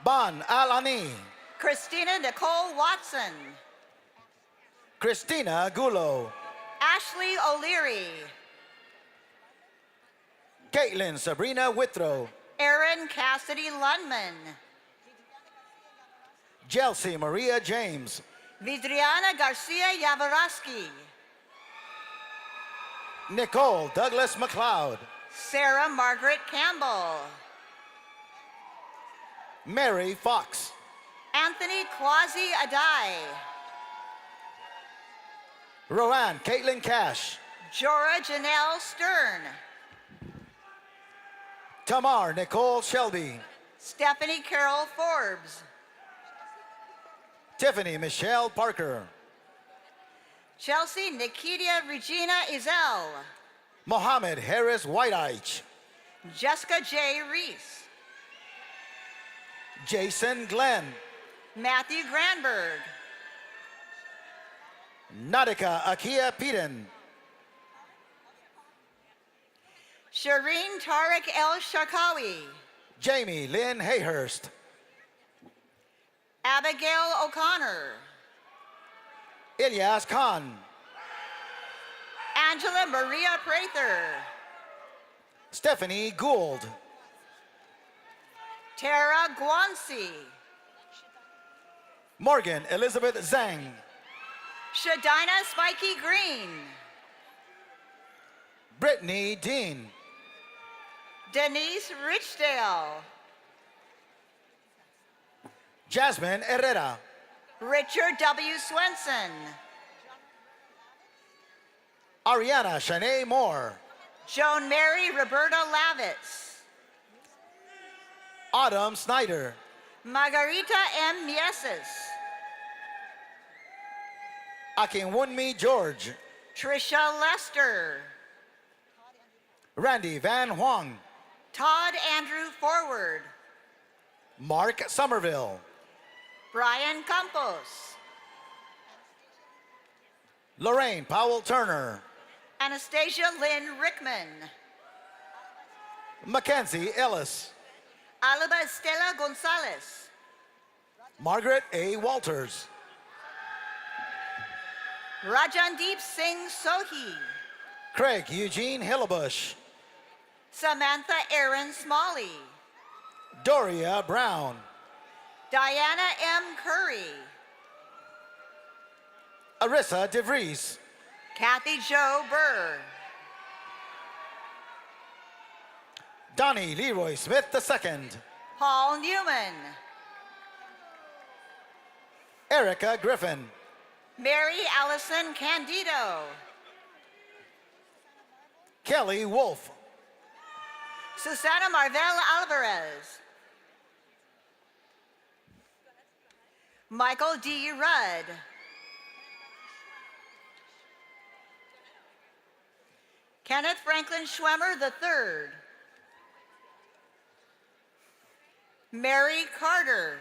Ban Al-Ani. Christina Nicole Watson. Christina Gulo. Ashley O'Leary. Caitlin Sabrina Withrow. Erin Cassidy Lundman. Chelsea Maria James. Vidriana Garcia Yavaraski. Nicole Douglas McLeod. Sarah Margaret Campbell. Mary Fox. Anthony Quasi Adai. Roanne Caitlin Cash. Jora Janelle Stern. Tamar Nicole Shelby. Stephanie Carol Forbes. Tiffany Michelle Parker. Chelsea Nikita Regina Izell. Mohammed Harris Whiteich. Jessica J. Reese. Jason Glenn. Matthew Granberg. Nadika Akia Peden. Shireen Tariq El Sharkawi. Jamie Lynn Hayhurst. Abigail O'Connor. Ilyas Khan. Angela Maria Prather. Stephanie Gould. Tara Guanci. Morgan Elizabeth Zhang. Shadina Spiky Green. Brittany Dean. Denise Richdale. Jasmine Herrera. Richard W. Swenson. Ariana Shanae Moore. Joan Mary Roberta Lavitz. Autumn Snyder. Margarita M. Mieses. Akinwunmi George. Trisha Lester. Randy Van Huang. Todd Andrew Forward. Mark Somerville. Brian Campos. Lorraine Powell Turner. Anastasia Lynn Rickman. Mackenzie Ellis. Alba Estela Gonzalez. Margaret A. Walters. Rajandeep Singh Sohi. Craig Eugene Hillebush. Samantha Aaron Smalley. Doria Brown. Diana M. Curry. Arissa DeVries. Kathy Jo Burr. Donnie Leroy Smith II. Paul Newman. Erica Griffin. Mary Allison Candido. Kelly Wolff. Susana Marvel Alvarez. Michael D. Rudd. Kenneth Franklin Schwemmer III. Mary Carter.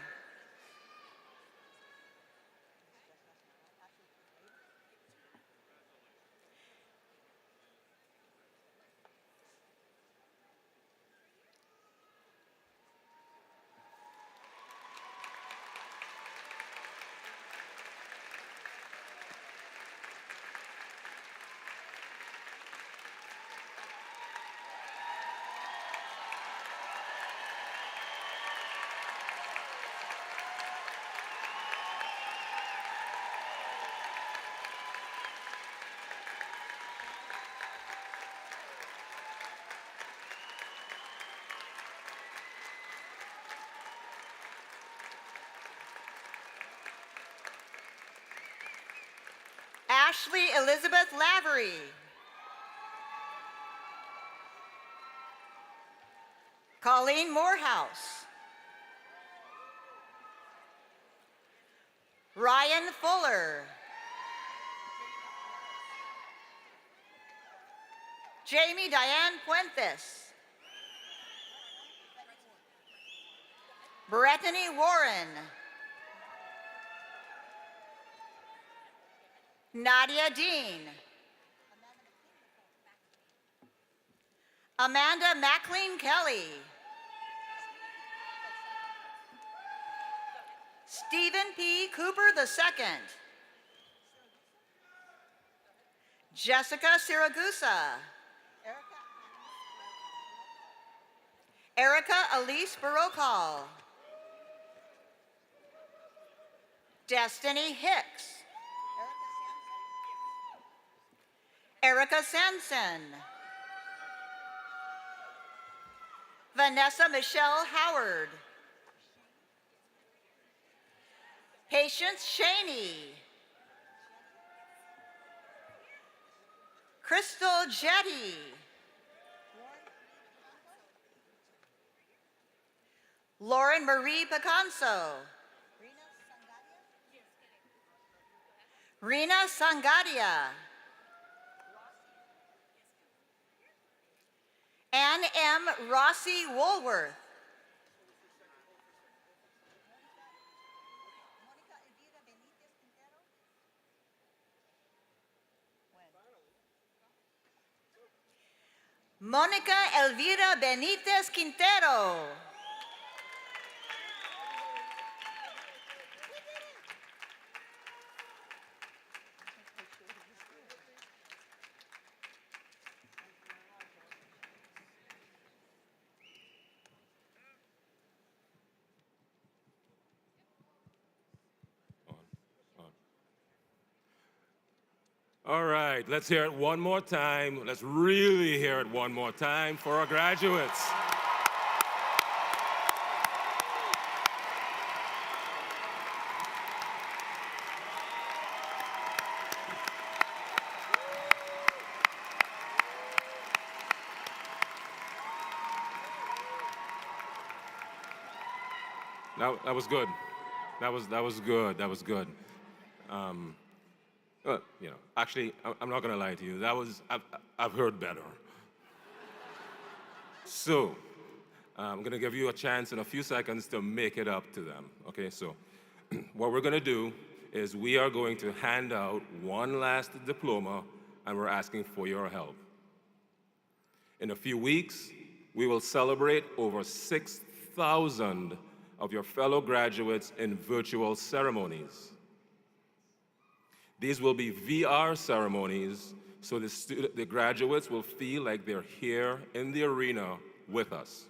Ashley Elizabeth Lavery. Colleen Morehouse. Ryan Fuller. Jamie Diane Puentes. Brittany Warren. Nadia Dean. Amanda McLean Kelly. Stephen P. Cooper II. Jessica Siragusa. Erica Elise Barokal. Destiny Hicks. Erica Sanson. Vanessa Michelle Howard. Patience Cheney. Crystal Jetty. Lauren Marie Picanso. Rena Sangadia. Ann M. Rossi Woolworth. Monica Elvira Benitez Quintero. All right, let's hear it one more time. Let's really hear it one more time for our graduates. That was good. That was good. That was good. Actually, I'm not going to lie to you. I've heard better. So, I'm going to give you a chance in a few seconds to make it up to them. Okay, so what we're going to do is we are going to hand out one last diploma, and we're asking for your help. In a few weeks, we will celebrate over 6,000 of your fellow graduates in virtual ceremonies. These will be VR ceremonies, so the graduates will feel like they're here in the arena with us.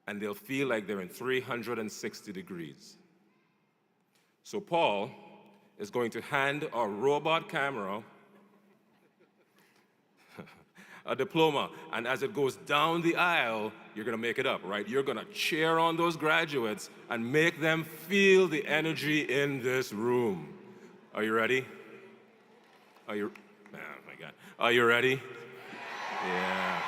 And they'll feel like they're in 360 degrees. So Paul is going to hand our robot camera a diploma, and as it goes down the aisle, you're gonna make it up, right? You're gonna cheer on those graduates and make them feel the energy in this room. Are you ready? Oh my God. Are you ready? Yeah.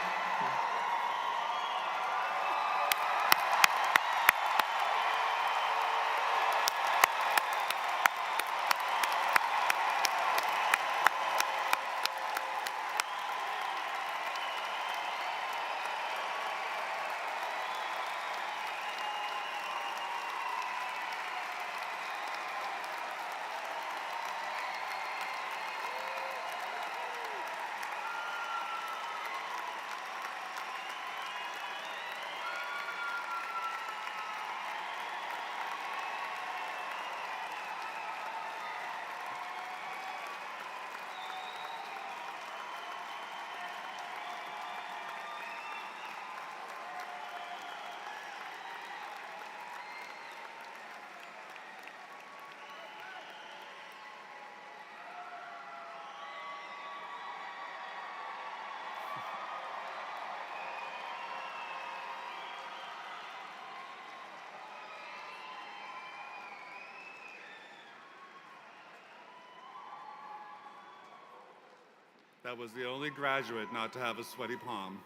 That was the only graduate not to have a sweaty palm.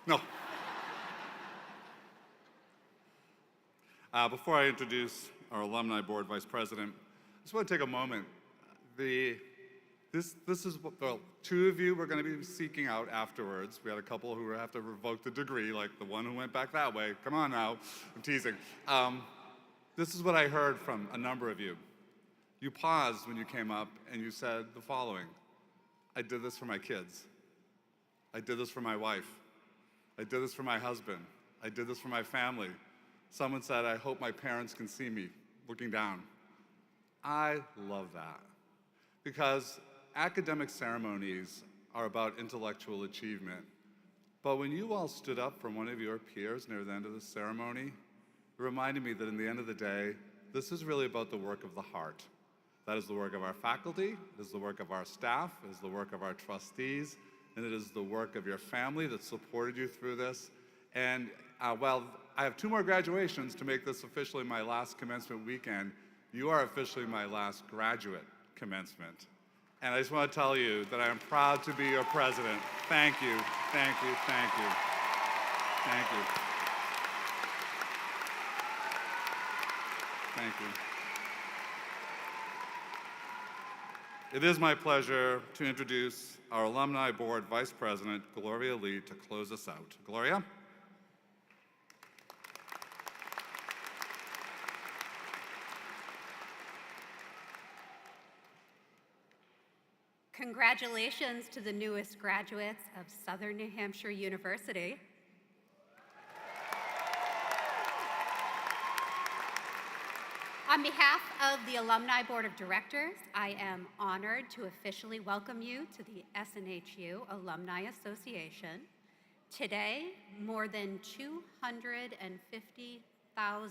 No. Before I introduce our Alumni Board Vice President, I just want to take a moment. This is what, well, two of you we're going to be seeking out afterwards. We had a couple who have to revoke the degree, like the one who went back that way. Come on now, I'm teasing. This is what I heard from a number of you. You paused when you came up and you said the following: I did this for my kids. I did this for my wife. I did this for my husband. I did this for my family. Someone said, I hope my parents can see me looking down. I love that, because academic ceremonies are about intellectual achievement. But when you all stood up for one of your peers near the end of the ceremony, it reminded me that in the end of the day, this is really about the work of the heart. That is the work of our faculty, it is the work of our staff, it is the work of our trustees, and it is the work of your family that supported you through this. And while I have 2 more graduations to make this officially my last commencement weekend, you are officially my last graduate commencement. And I just want to tell you that I am proud to be your president. Thank you, thank you, thank you, thank you. Thank you. It is my pleasure to introduce our Alumni Board Vice President, Gloria Lee, to close us out. Gloria? Congratulations to the newest graduates of Southern New Hampshire University. On behalf of the Alumni Board of Directors, I am honored to officially welcome you to the SNHU Alumni Association. Today, more than 250,000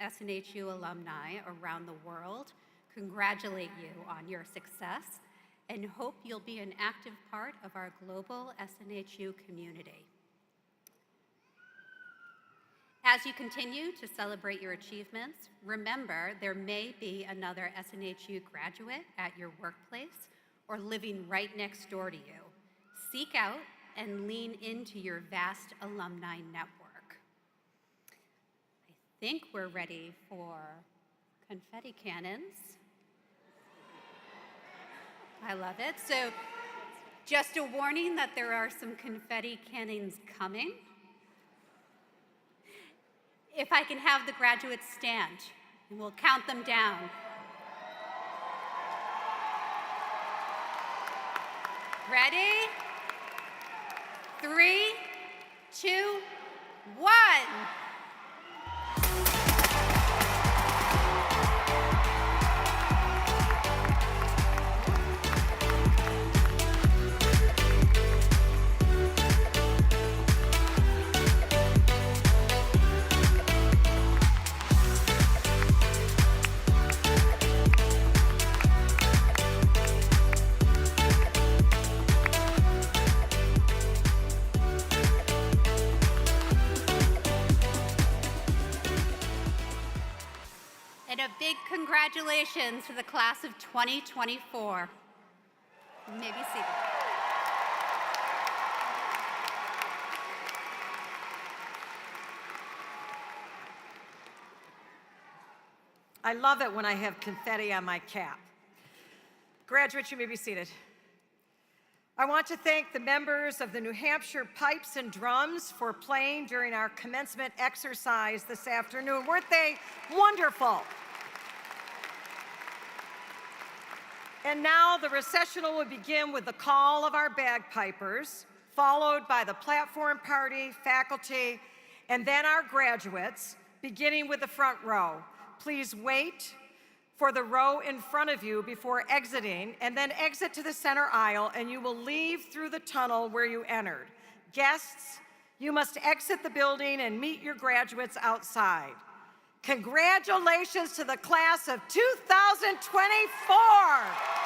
SNHU alumni around the world congratulate you on your success and hope you'll be an active part of our global SNHU community. As you continue to celebrate your achievements, remember there may be another SNHU graduate at your workplace or living right next door to you. Seek out and lean into your vast alumni network. I think we're ready for confetti cannons. I love it. So just a warning that there are some confetti cannons coming. If I can have the graduates stand, and we'll count them down. Ready? 3, 2, 1. big congratulations to the class of 2024. You may be seated. I love it when I have confetti on my cap. Graduates, you may be seated. I want to thank the members of the New Hampshire Pipes and Drums for playing during our commencement exercise this afternoon. Weren't they wonderful? And now the recessional will begin with the call of our bagpipers, followed by the platform party, faculty, and then our graduates, beginning with the front row. Please wait for the row in front of you before exiting, and then exit to the center aisle, and you will leave through the tunnel where you entered. Guests, you must exit the building and meet your graduates outside. Congratulations to the class of 2024.